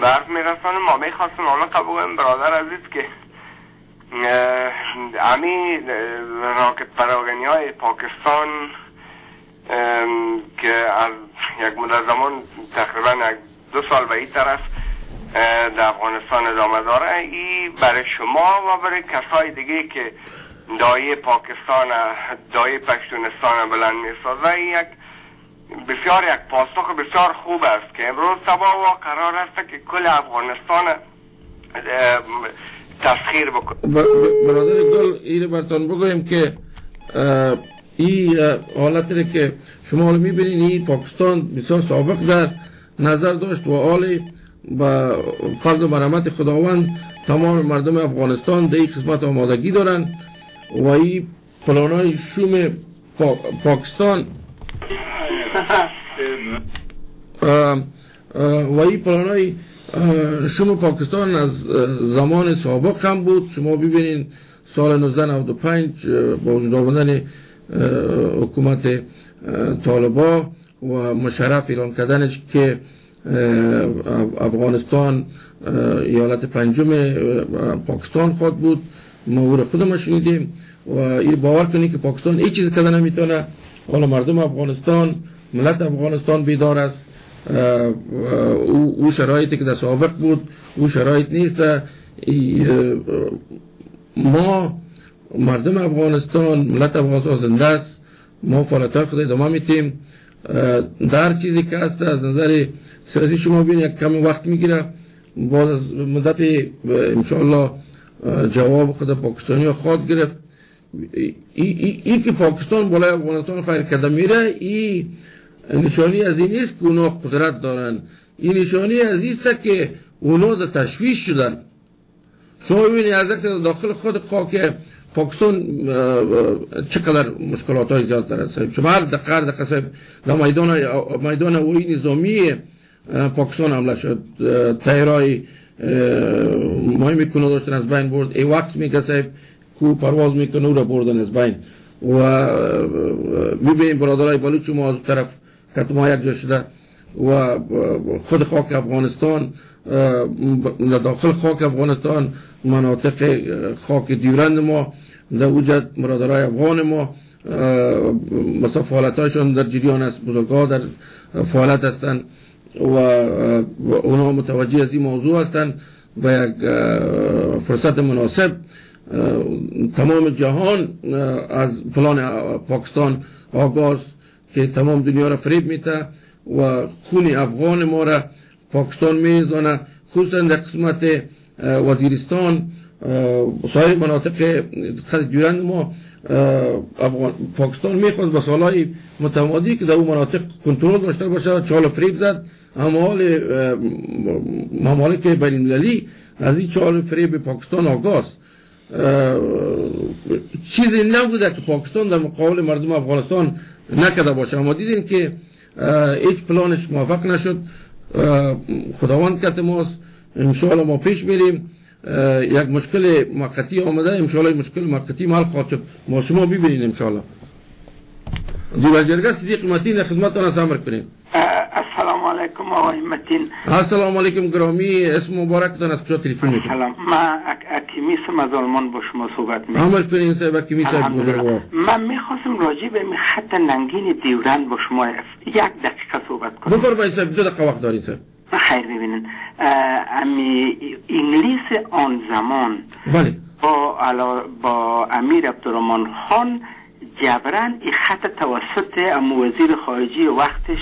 به عرض میرسانم. ما میخواستم آنها قبول برادر عزیز که امی راکت پراگنی های پاکستان که از یک مدت زمان تقریبا 2 سال به این طرف در افغانستان ادامه داره، ای برای شما و برای کسای دیگه که دایه پاکستان دایه پشتونستان بلند میسازه یک بسیار یک پاسخ بسیار خوب است که امروز صبح قرار است که کل افغانستان تسخیر بکنه. برادر گل این براتون بگویم که این حالتی که شما میبینید این پاکستان بسیار سابق در نظر داشت و حال با فضل و مرحمت خداوند تمام مردم افغانستان در این قسمت آمادگی دارن و این پلانای شوم پاکستان و این پلانای شما پاکستان از زمان سابق هم بود. شما ببینین سال 1995 با وجود آمدن حکومت طالبا و مشرف اعلان کردنش که افغانستان ایالت پنجم پاکستان خود بود، ما خودمون شنیدیم و این باور کنید که پاکستان هیچ چیز کردن نمیتونه. حالا مردم افغانستان، ملت افغانستان بیدار است. او شرایطی که در سابق بود او شرایط نیست. ما مردم افغانستان، ملت افغانستان زنده است. ما فعالیت‌های خود ادامه میدیم. در چیزی که است از نظر سیاسی شما ببینید یک کمی وقت میگیره. بعد از مدت انشاءالله جواب خود پاکستانی خواهد گرفت. ای که پاکستان بالای افغانستان خیر کرده میره، این نشانی از این نیست که اونا قدرت دارن. این نشانی از این است که اونا در تشویش شدن. شما ببینید از داخل خود خاک پاکستان چقدر مشکلات های زیاد داره. شما هر دقیقه در میدان هوایی نظامی پاکستان حمله شد. تیرای مهمی کنه داشتن از بین برد. ایواکس میگه صاحب کو پرواز میکنه او را بردن از بین. و میبینیم برادرای بلوچ ما از طرف کتما یک جا شده و خود خاک افغانستان، داخل خاک افغانستان مناطق خاک دیورند ما در وجود برادرای افغان ما مثلا فعالیتاشون در جریان است، بزرگها در فعالیت هستند و اونا متوجه از این موضوع هستند و یک فرصت مناسب تمام جهان از پلان پاکستان آغاز که تمام دنیا را فریب میده و خون افغان ما را پاکستان میزنه، خصوصا در قسمت وزیرستان سایر مناطق خط دیورند ما. پاکستان میخواد با سالهای متمادی که در اون مناطق کنترل داشته باشه، چال فریب زد. ممالک بین المللی از این چال فریب پاکستان آغاز. چیزی نبوده که پاکستان در مقابل مردم افغانستان نکرده باشه، اما دیدیم که هیچ پلانش موفق نشد. خداوند کت ماست، انشاءالله ما پیش میریم. یک مشکل موقتی آمده، انشاءالله مشکل موقتی حل خواهد شد. ما شما ببینید انشاءالله. دیگر جرگه صدیق متین خدمتتان از امر کنیم. السلام علیکم آقای متین. السلام علیکم گرامی، اسم مبارکتان از کجا تلفن میکنید؟ سلام، من اکیمیسم از آلمان با شما صحبت میکنم. عمل کنین صاحب اکیمیس بزرگوار. من میخواستم راجع به خط ننگین دیورند با شما 1 دقیقه صحبت کنم. بفرمایید صاحب، 2 دقیقه وقت دارین صاحب. خیر ببینین، انگلیس آن زمان بله با امیر عبدالرحمن خان جبران این خط توسط وزیر خارجه وقتش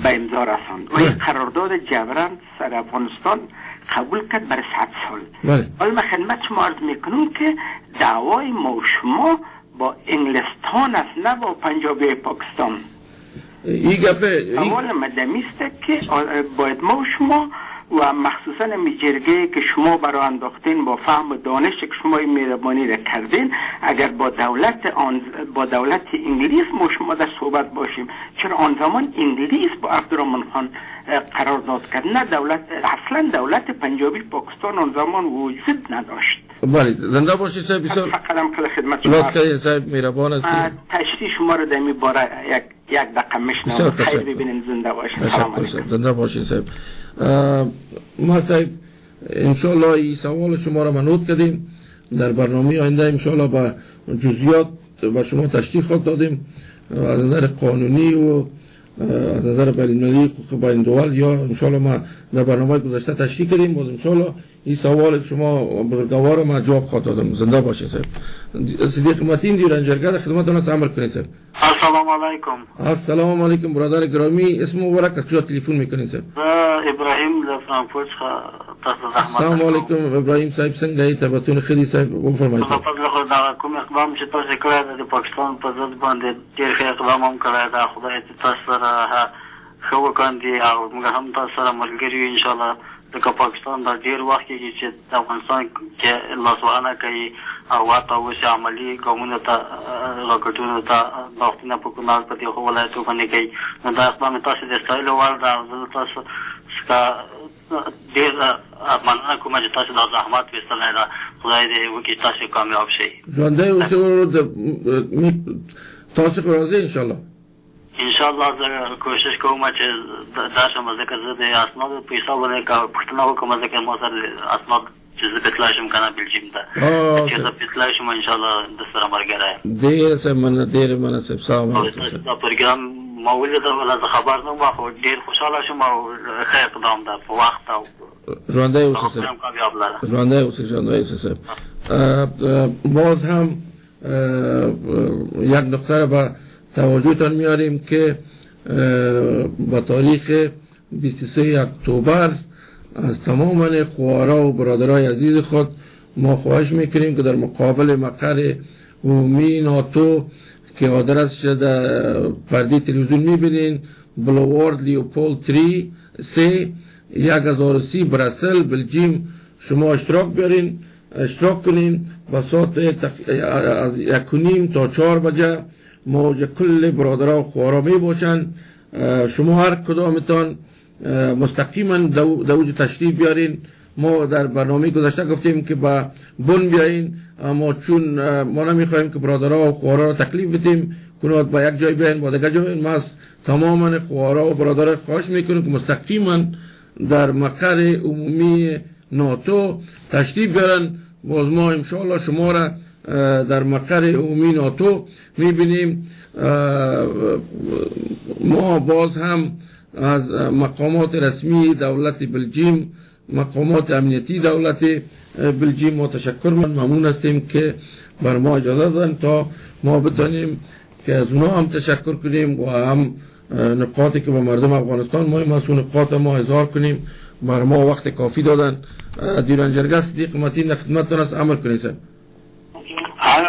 به امضا رساند و این قرارداد جبران سر افغانستان قبول کرد برای 100 سال. حالا من خدمت شما عرض میکنم که دعوای ما و شما با انگلستان است، نه با پنجابی پاکستان. این گپه اول مدمی است که باید ما و شما و مخصوصا می جرگه که شما برای انداختین با فهم و دانش که شما این مهربانی را کردین، اگر با دولت انگلیس ما شما در صحبت باشیم، چرا آن زمان انگلیس با عبدالرحمن خان قرارداد کرد، نه اصلا دولت پنجابی پاکستان آن زمان وجود نداشت. بله زنده باشید صاحب. بسیار فقط کل خدمت شما لطفاً صاحب مهربان هستید. تشریح شما رو در می باره یک دقیقه میشنم. خیر ببینید، زنده باشید. سلام علیکم. زنده باشید صاحب. ما صاحب انشاءالله این سوال شما را نوت کردیم، در برنامه آینده انشاءالله با جزئیات با شما تشریح خواهد دادیم از نظر قانونی و از نظر بین‌المللی حقوق بین دول، یا انشاءالله ما در برنامه گذشته تشریح کردیم. باز انشاءالله این سوال شما بزرگوار ما جواب خواهد دادم. زنده باشید صاحب. صدیق متین دیورنجرگه خدمتتون است، عمل کنید صاحب. السلام علیکم. السلام علیکم برادر گرامی، اسم مبارک از کجا تلفن میکنید صاحب؟ ابراهیم در فرانکفورت السلام علیکم ابراهیم صاحب، څنګه یې تبتون خدي صاحب بفرمایئ. په فضل خود دا کوم اقدام چې تاسو کړی د پاکستان په ضد باندې ډېر ښه اقدام هم کړی دا، خدای دې تاسو سره ښه وکړي او موږ هم تاسو سره ملګري یو ان شاء الله. ځکه پاکستان دا ډېر وخت کېږي چې د افغانستان کې لاسوهنه کوي او حتی اوس عملي ګامونو ته راکټونو ته داختونه په کونړ په دې ولایتو باندې کوي. نو دا اقدام تاسو د ستایلو وړ ده او زه تاسو ډیر مننه کوم چې تاسو د زحمت وستلای دا خدای دې وکړي تاسو کامیاب شئ. ژوندی اوسئ تاسو خو راځئ ان شاء الله. ان شاء الله زه کوشش کوم چې دا شم ځکه زه د اسناد په حساب باندې پښتنه وکم ځکه ما سره اسناد چې زه بتلای شم کنه بلجیم ته چې زه بتلای شم ان شاء الله د سره مرګره ډیر مناسب سلام علیکم. دا پروګرام ما ولید ولا خبر نه ما خو ډیر خوشاله شوم او ښه اقدام ده په وخت او ژوندی اوسئ. ژوندی اوسئ. باز هم یک نکته را به توجهتان میاریم که با تاریخ 23 اکتبر از تمام خواهرها و برادرای عزیز خود ما خواهش میکنیم که در مقابل مقر عمومی ناتو که آدرس شده پرده تلویزیون میبینین بلوارد لیوپولد 3 1030 برسل بلژیم شما اشتراک کنین با ساعت از 1:30 تا 4 بجه موج کل برادرها و خوارا می باشند. شما هر کدامتان مستقیما دوج تشریف بیارین. ما در برنامه گذشته گفتیم که با بن بیاین اما چون ما نمیخوایم که برادرها و خوارا را تکلیف بدیم کنات با یک جای بیاین با دیگر جای بیاین. ما از تماما خوارا و برادرها خواهش میکنیم که مستقیما در مقر عمومی ناتو تشریف بیارن. باز ما انشاءالله شما را در مقر عمومی ناتو میبینیم. ما باز هم از مقامات رسمی دولت بلژیم، مقامات امنیتی دولت بلژیم ما تشکر ممنون هستیم که بر ما اجازه دادن تا ما بتانیم که از اونا هم تشکر کنیم و هم نقاطی که با مردم افغانستان مهم است نقاط ما اظهار کنیم. بر ما وقت کافی دادن. دیرانجرگه صدیق متین خدمتتان است، عمل کنید صاحب.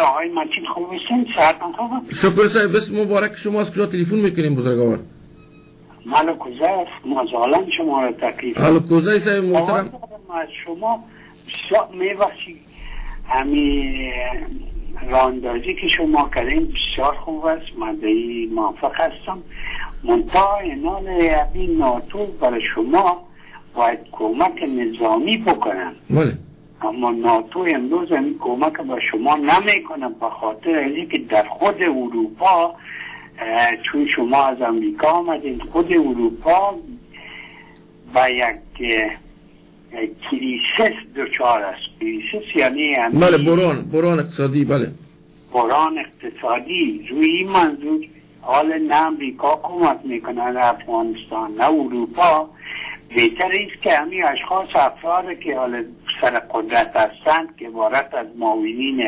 آقای متین خوب هستین؟ ساعتان خوب؟ شکر صاحب. بسم مبارک شما از کجا تلفن میکنیم بزرگوار؟ مال کوزه مازالان شما را تکلیف. حالا کوزه صاحب محترم از شما میبخشید همین راندازی که شما کردین بسیار خوب است. من به موافق هستم. منتها اینان این ناتو برای شما باید کمک نظامی بکنن. بله. اما ناتو امروز این کمک با شما نمیکنه به خاطر اینکه در خود اروپا چون شما از امریکا آمدین خود اروپا با یک کریسیس دچار است. کریسیس یعنی بله بحران اقتصادی. بله بحران اقتصادی. روی این منظور حال نه امریکا کمک میکنه نه افغانستان نه اروپا. بهتر است که همین اشخاص افراد که حال سر قدرت هستند که عبارت از معاونین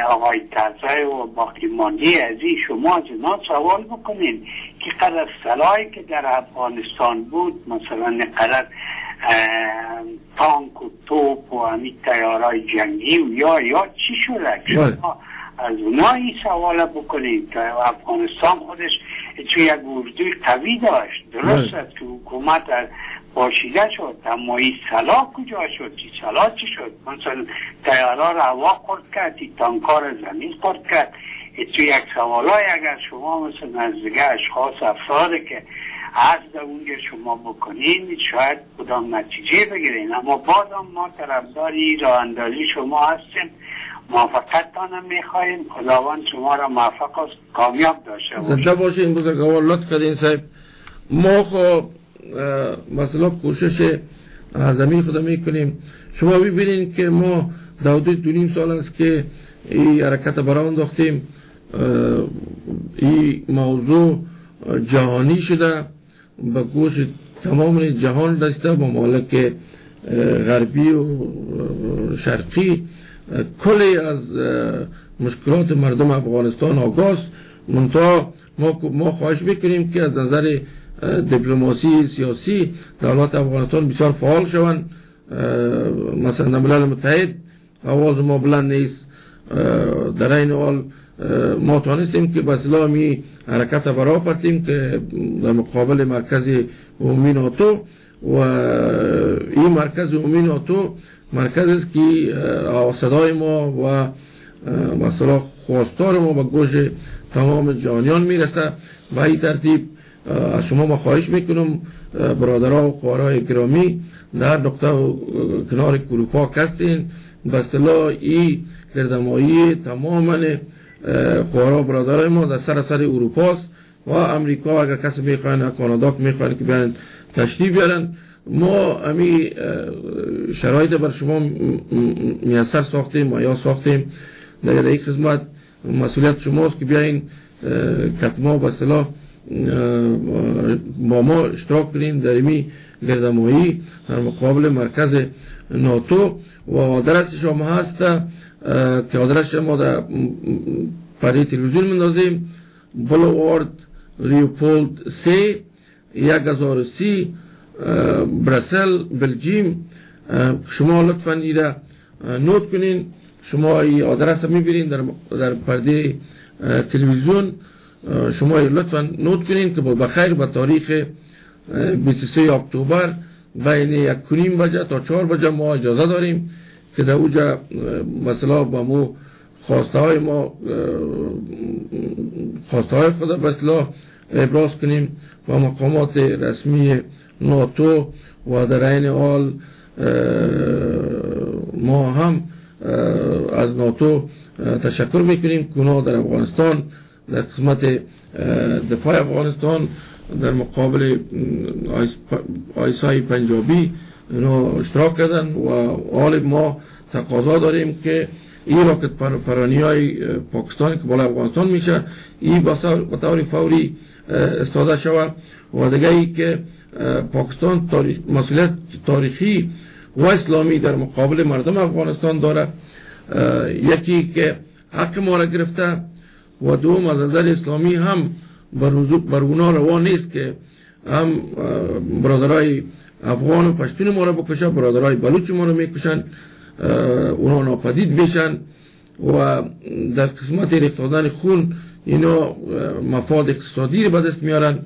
آقای ترزای و باقی مانده از این شما از اینا سوال بکنین که قدر سلاحی که در افغانستان بود مثلا قدر تانک و توپ و همین تیارای جنگی و یا چی شده شما از اونا این سوال بکنین که افغانستان خودش تو یک اردوی قوی داشت. درست است که حکومت باشیده شد اما این سلاح کجا شد؟ این سلاح چی شد؟ مثلا تیارا را هوا خورد کرد، این تانکا را زمین خورد کرد. تو یک سوالای اگر شما مثلا از دیگه اشخاص افراد که عرض اونجا شما بکنین شاید کدام نتیجه بگیرین. اما بازم ما طرفداری راه اندازی شما هستیم. موفقیتتان هم میخواییم. خداوند شما را موفق است کامیاب داشته باشید. زنده باشین بزرگوار. لطف کردین صاحب. ما خب مثلا کوشش اعظمی خود میکنیم. شما ببینین که ما حدود 2.5 سال است که این حرکت برای انداختیم. این موضوع جهانی شده به گوش تمام جهان رسیده. ممالک غربی و شرقی کلی از مشکلات مردم افغانستان آگاه است. منتها ما خواهش میکنیم که از نظر دیپلماسی سیاسی دولت افغانستان بسیار فعال شوند. مثلا ملل متحد آواز ما بلند نیست. در این حال ما توانستیم که به اسلامی حرکت برای پرتیم که در مقابل مرکز عمومی ناتو و این مرکز عمومی ناتو مرکز است که صدای ما و مثلا خواستار ما به گوش تمام جهانیان میرسه. به این ترتیب از شما ما خواهش میکنم برادرها و خواهرای گرامی در نقطه و کنار اروپا هستین، به اصطلاح این گردمایی تماما خواهرها و برادرای ما در سر اروپاست و امریکا. اگر کسی میخواین کانادا که میخواین که بیان تشریف بیارن، ما امی شرایط بر شما میسر ساختیم و یا ساختیم. در این خدمت مسئولیت شماست که بیاین کتما به اصطلاح با ما اشتراک کنین در این گردمایی در مقابل مرکز ناتو. و آدرس شما هست که آدرس شما در پرده تلویزیون مندازیم، بلوارد لیوپولد 3 1030 برسل بلژیم. شما لطفا ایره نوت کنین، شما این آدرس میبینین در پرده تلویزیون، شما لطفا نوت کنین که بخیر به تاریخ 23 اکتبر بین 1:30 بجه تا 4 بجه ما اجازه داریم که در اوجا مثلا با مو خواسته های ما خواسته های خود به اصطلاح ابراز کنیم و مقامات رسمی ناتو و در این حال ما هم از ناتو تشکر میکنیم که اونا در افغانستان در قسمت دفاع افغانستان در مقابل آیسای پنجابی اونا اشتراک کردن و حال ما تقاضا داریم که این راکت پرانی های پاکستانی که بالای افغانستان میشه این به طور فوری استفاده شود. و دیگه ای که پاکستان مسئولیت تاریخی و اسلامی در مقابل مردم افغانستان داره، یکی که حق ما را گرفته و دوم از نظر اسلامی هم بر اونا روا نیست که هم برادرای افغان و پشتون ما را بکشه، برادرای بلوچ ما را میکشن، اونا ناپدید میشن و در قسمت ریخت دادن خون اینا مفاد اقتصادی رو به دست میارن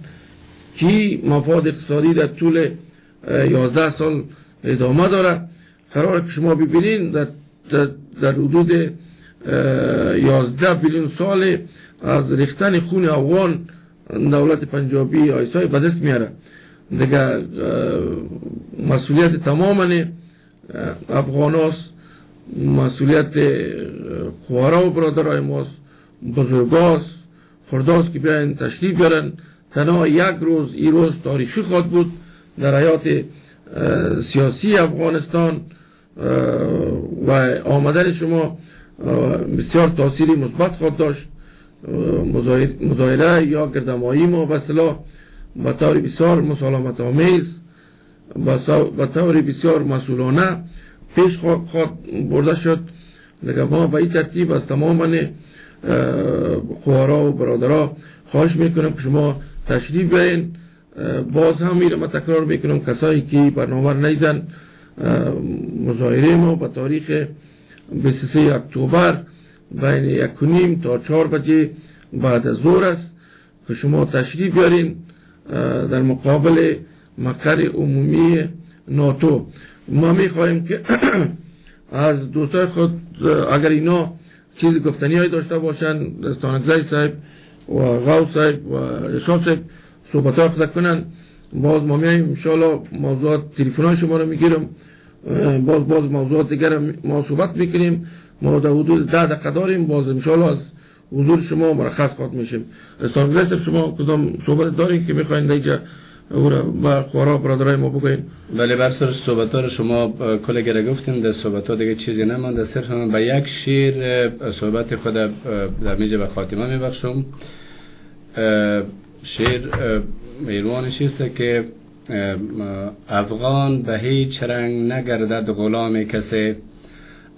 که مفاد اقتصادی در طول 11 سال ادامه داره. قراره که شما ببینین در حدود 11 بیلیون سال از ریختن خون افغان دولت پنجابی آیسای به دست میاره. دیگه مسئولیت تماما افغاناست، مسئولیت خواهرها و برادرای ماست، بزرگاست، خرداست که بیاین تشریف بیارن. تنها یک روز، این روز تاریخی خواهد بود در حیات سیاسی افغانستان و آمدن شما بسیار تاثیری مثبت خواهد داشت. مظاهره یا گردمایی ما به اصطلاح به طور بسیار مسالمت آمیز، به طور بسیار مسئولانه پیش خواهد برده شد. دیگه ما به این ترتیب از تمام خواهرها و برادرها خواهش میکنم که شما تشریف بیاین. باز هم میرم تکرار میکنم کسایی که برنامه را ندیدن، مظاهره ما به تاریخ 23 اکتبر بین 1:30 تا 4 بجه بعد از ظهر است که شما تشریف بیارین در مقابل مقر عمومی ناتو. ما میخواهیم که از دوستای خود اگر اینا چیزی گفتنی های داشته باشن، استانکزی صاحب و غوث صاحب و ارشاد صاحب صحبت ها خود کنن، باز ما میاییم انشاءالله موضوعات تلفن های شما رو میگیرم، باز موضوعات دیگر ما صحبت میکنیم. ما در حدود 10 دقیقه داریم، باز انشاءالله از حضور شما مرخص خواهد میشیم. استانکزی صاحب شما کدام صحبت دارین که میخواین دیگه او را با خورا برادرای ما بگوین؟ بله، بر سر صحبت ها شما کلگره گفتین، در صحبت ها دیگه چیزی نمانده، صرف من به یک شعر صحبت خود در میجه به خاتمه میبخشم. شعر ایروانش است که افغان به هیچ رنگ نگردد غلام کسی،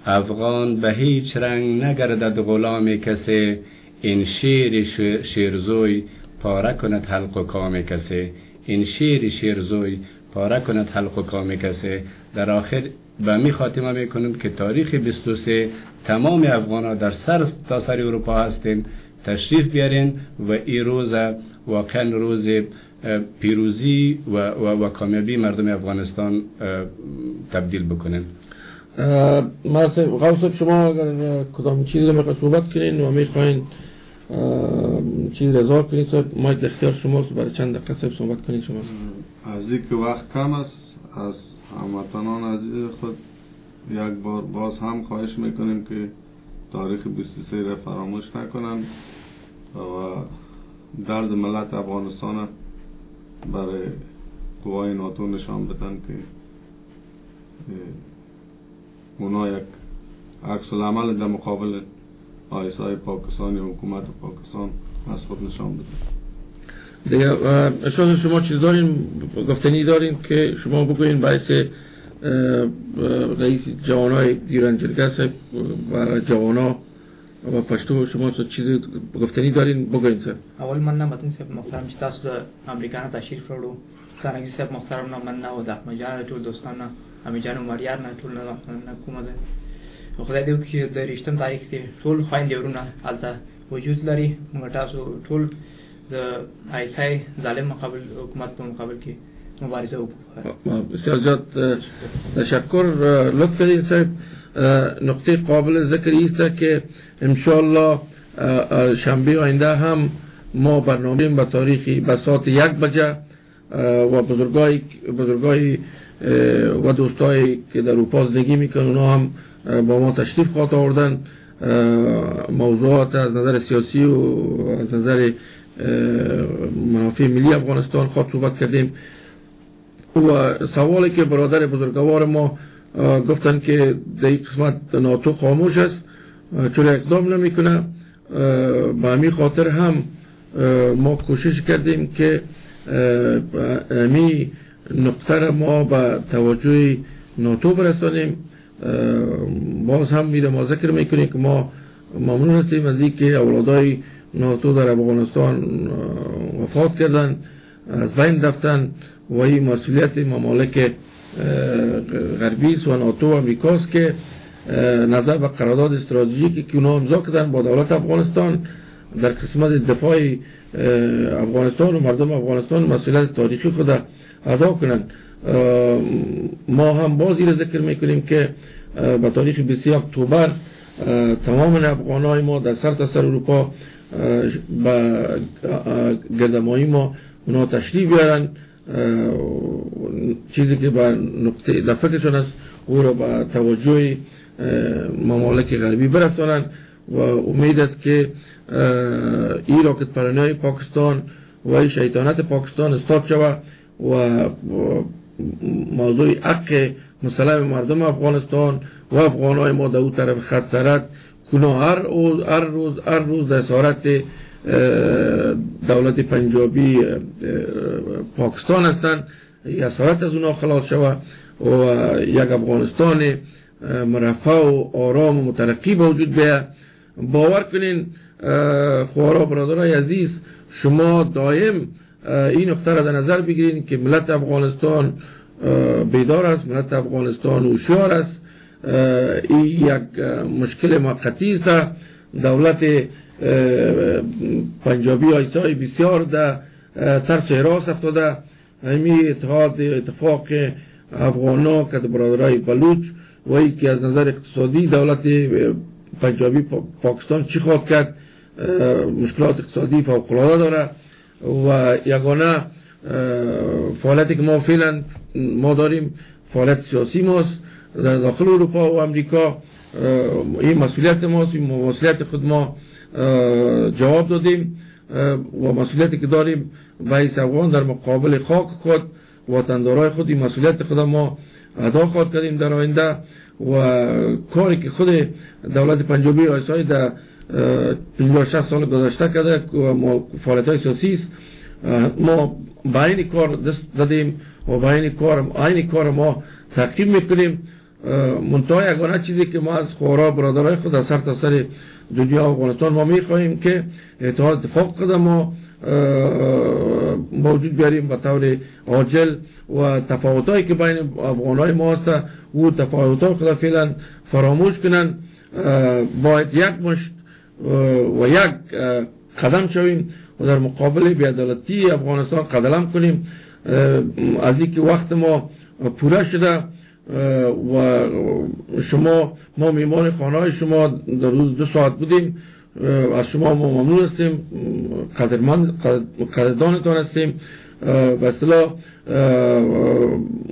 افغان به هیچ رنگ نگردد غلام کسی، این شیر شیرزوی پاره کند حلق و کام کسی، این شیر شیرزوی پاره کند حلق و کام کسی. در آخر به می خاتمه میکنم که تاریخ 23 تمام افغان ها در سر تا سر اروپا هستین، تشریف بیارین و این روز واقعا روز پیروزی و کامیابی مردم افغانستان تبدیل بکنین. غوث شما اگر کدام چیزی رو میخواید صحبت کنین و میخواین چیز رضا کنید صاحب. ما اختیار شماست برای چند دقیقه صاحب صحبت کنید شما. از اینکه وقت کم است از هموطنان عزیز خود یک بار باز هم خواهش میکنیم که تاریخ 23 را فراموش نکنند و درد ملت افغانستان برای قوای ناتو نشان بدن که اونا یک عکس العمل در مقابل آیسای پاکستان یا حکومت پاکستان از خود نشان بدن. دیگه شما چیز دارین گفتنی دارین که شما بگوین باعث رئیس جوانای دیران جرگه صاحب و جوانا و پشتو شما چیز گفتنی دارین بگوین صاحب. اول من متن صاحب محترم چې تاسو د امریکا نه تشریف راوړو څنګه صاحب محترم نه من نه و د احمد جان ټول دوستانه امی جان مریار نه ټول نه کومه ده خدای دې وکړي چې د رښتم تاریخ ته ټول خويندې ورونه حالته وجود لري موږ تاسو ټول د آیسای ظالم مقابل حکومت په مقابل کې مبارزه وکړو. بسیار زیاد تشکر لطف کردین صاحب. نقطه قابل ذکر است که انشالله شنبه آینده هم ما برنامه به تاریخی به ساعت 1 بجه و بزرگای و دوستایی که در اروپا زندگی میکنن اونا هم با ما تشریف خواهد آوردن. موضوعات از نظر سیاسی و از نظر منافع ملی افغانستان خواهد صحبت کردیم و سوالی که برادر بزرگوار ما گفتن که در این قسمت ناتو خاموش است چون اقدام نمیکنه به همین خاطر هم ما کوشش کردیم که همین نقطه ما به توجه ناتو برسانیم. باز هم میره ما ذکر میکنیم که ما ممنون هستیم از این که اولادای ناتو در افغانستان وفات کردن از بین رفتن و این مسئولیت ممالک غربی و ناتو و امریکاست که نظر به قرارداد استراتژیکی که اونا امضا کردن با دولت افغانستان در قسمت دفاع افغانستان و مردم افغانستان مسئولیت تاریخی خود ادا کنن. ما هم بازی را ذکر میکنیم که به تاریخ 20 اکتبر تمام افغانای ما در سرتاسر اروپا به گردمایی ما اونا تشریف بیارن چیزی که به نقطه در فکرشون است او را به توجه ممالک غربی برسانن و امید است که این راکت پرانی پاکستان و این شیطانت پاکستان استاد شود و موضوع حق مسلم مردم افغانستان و افغانای ما در اون طرف خط سرد کنا هر روز در اسارت دولت پنجابی پاکستان هستند اسارت از اونا خلاص شود و یک افغانستان مرفه و آرام و مترقی به وجود بیاید. باور کنین خوارا برادرای عزیز شما دائم این نقطه را در نظر بگیرین که ملت افغانستان بیدار است، ملت افغانستان هوشیار است. این یک مشکل موقتی است. دولت پنجابی آیسای بسیار در ترس حراس افتاده. همین اتفاق افغانا که برادرای بلوچ و ای که از نظر اقتصادی دولت پنجابی پاکستان چی خواهد کرد، مشکلات اقتصادی فوق العاده داره و یگانه فعالیتی که ما فعلا ما داریم فعالیت سیاسی ماست در داخل اروپا و امریکا. این مسئولیت ماست، این مسئولیت خود ما جواب دادیم و مسئولیتی که داریم باعث افغان در مقابل خاک خود وطندارای خود این مسئولیت خود ما ادا خواهد کردیم در آینده و کاری که خود دولت پنجابی آیسای در 50-60 سال گذشته کرده و فعالیت های سیاسی است ما با این کار دست زدیم و با این کار ما تعقیب میکنیم. منتها یگانه چیزی که ما از خوارا برادرای خود از سر تا سر دنیا افغانستان ما میخواهیم که اتحاد اتفاق خود ما موجود بیاریم به طور عاجل و تفاوتایی که بین افغانای ما هست و تفاوتای خود فعلا فراموش کنن. باید یک مشت و یک قدم شویم و در مقابل بی‌عدالتی افغانستان قدم کنیم. از اینکه وقت ما پوره شده و ما میمان خانه شما در 2 ساعت بودیم از شما ما ممنون هستیم، قدردانتان هستیم. به اصطلاح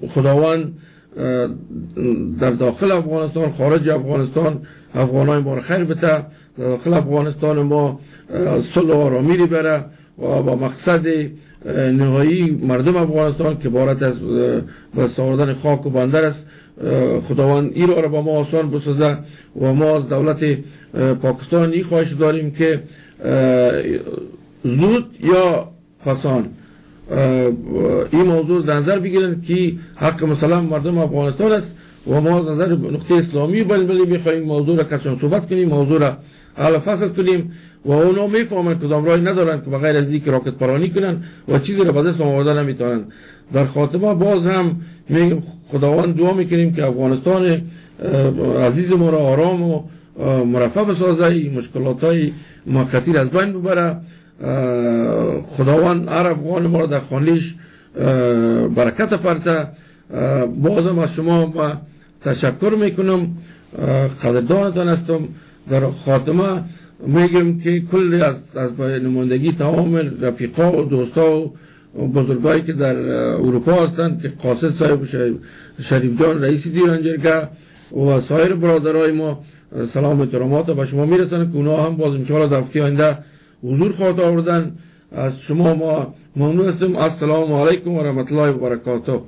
خداوند در داخل افغانستان، خارج افغانستان، افغانای ما خیر بده. داخل افغانستان ما صلح و آرامی بره و با مقصد نهایی مردم افغانستان که عبارت از دست آوردن خاک و بندر است، خداوند این را با ما آسان بسازه. و ما از دولت پاکستان این خواهش داریم که زود یا پسان این موضوع در نظر بگیرن که حق مسلم مردم افغانستان است و ما از نظر نقطه اسلامی بلبلی میخواهیم موضوع را کسان صحبت کنیم، موضوع را حل فصل کنیم و اونا میفهمن کدام رای ندارن که بغیر از اینکه راکت پرانی کنن و چیزی را به دست آوردن نمیتونن. در خاتمه باز هم میگم خداوند دعا میکنیم که افغانستان عزیز ما را آرام و مرفه بسازه، مشکلات های موقتی از بین ببره. خداوند هر افغان ما را در خانه‌اش برکت پرته. بازم از شما ما تشکر میکنم، قدردانتان هستم. در خاتمه میگم که کل از نمایندگی تمام رفیقا و دوستا و بزرگایی که در اروپا هستند که قاصد صاحب شریف جان رئیس دیوان جرگه و سایر برادرای ما سلام و احترامات به شما میرسند که اونا هم باز انشاءالله در هفته آینده حضور خواهد آوردن. از شما ما ممنون هستیم. السلام علیکم و رحمت الله و برکاته.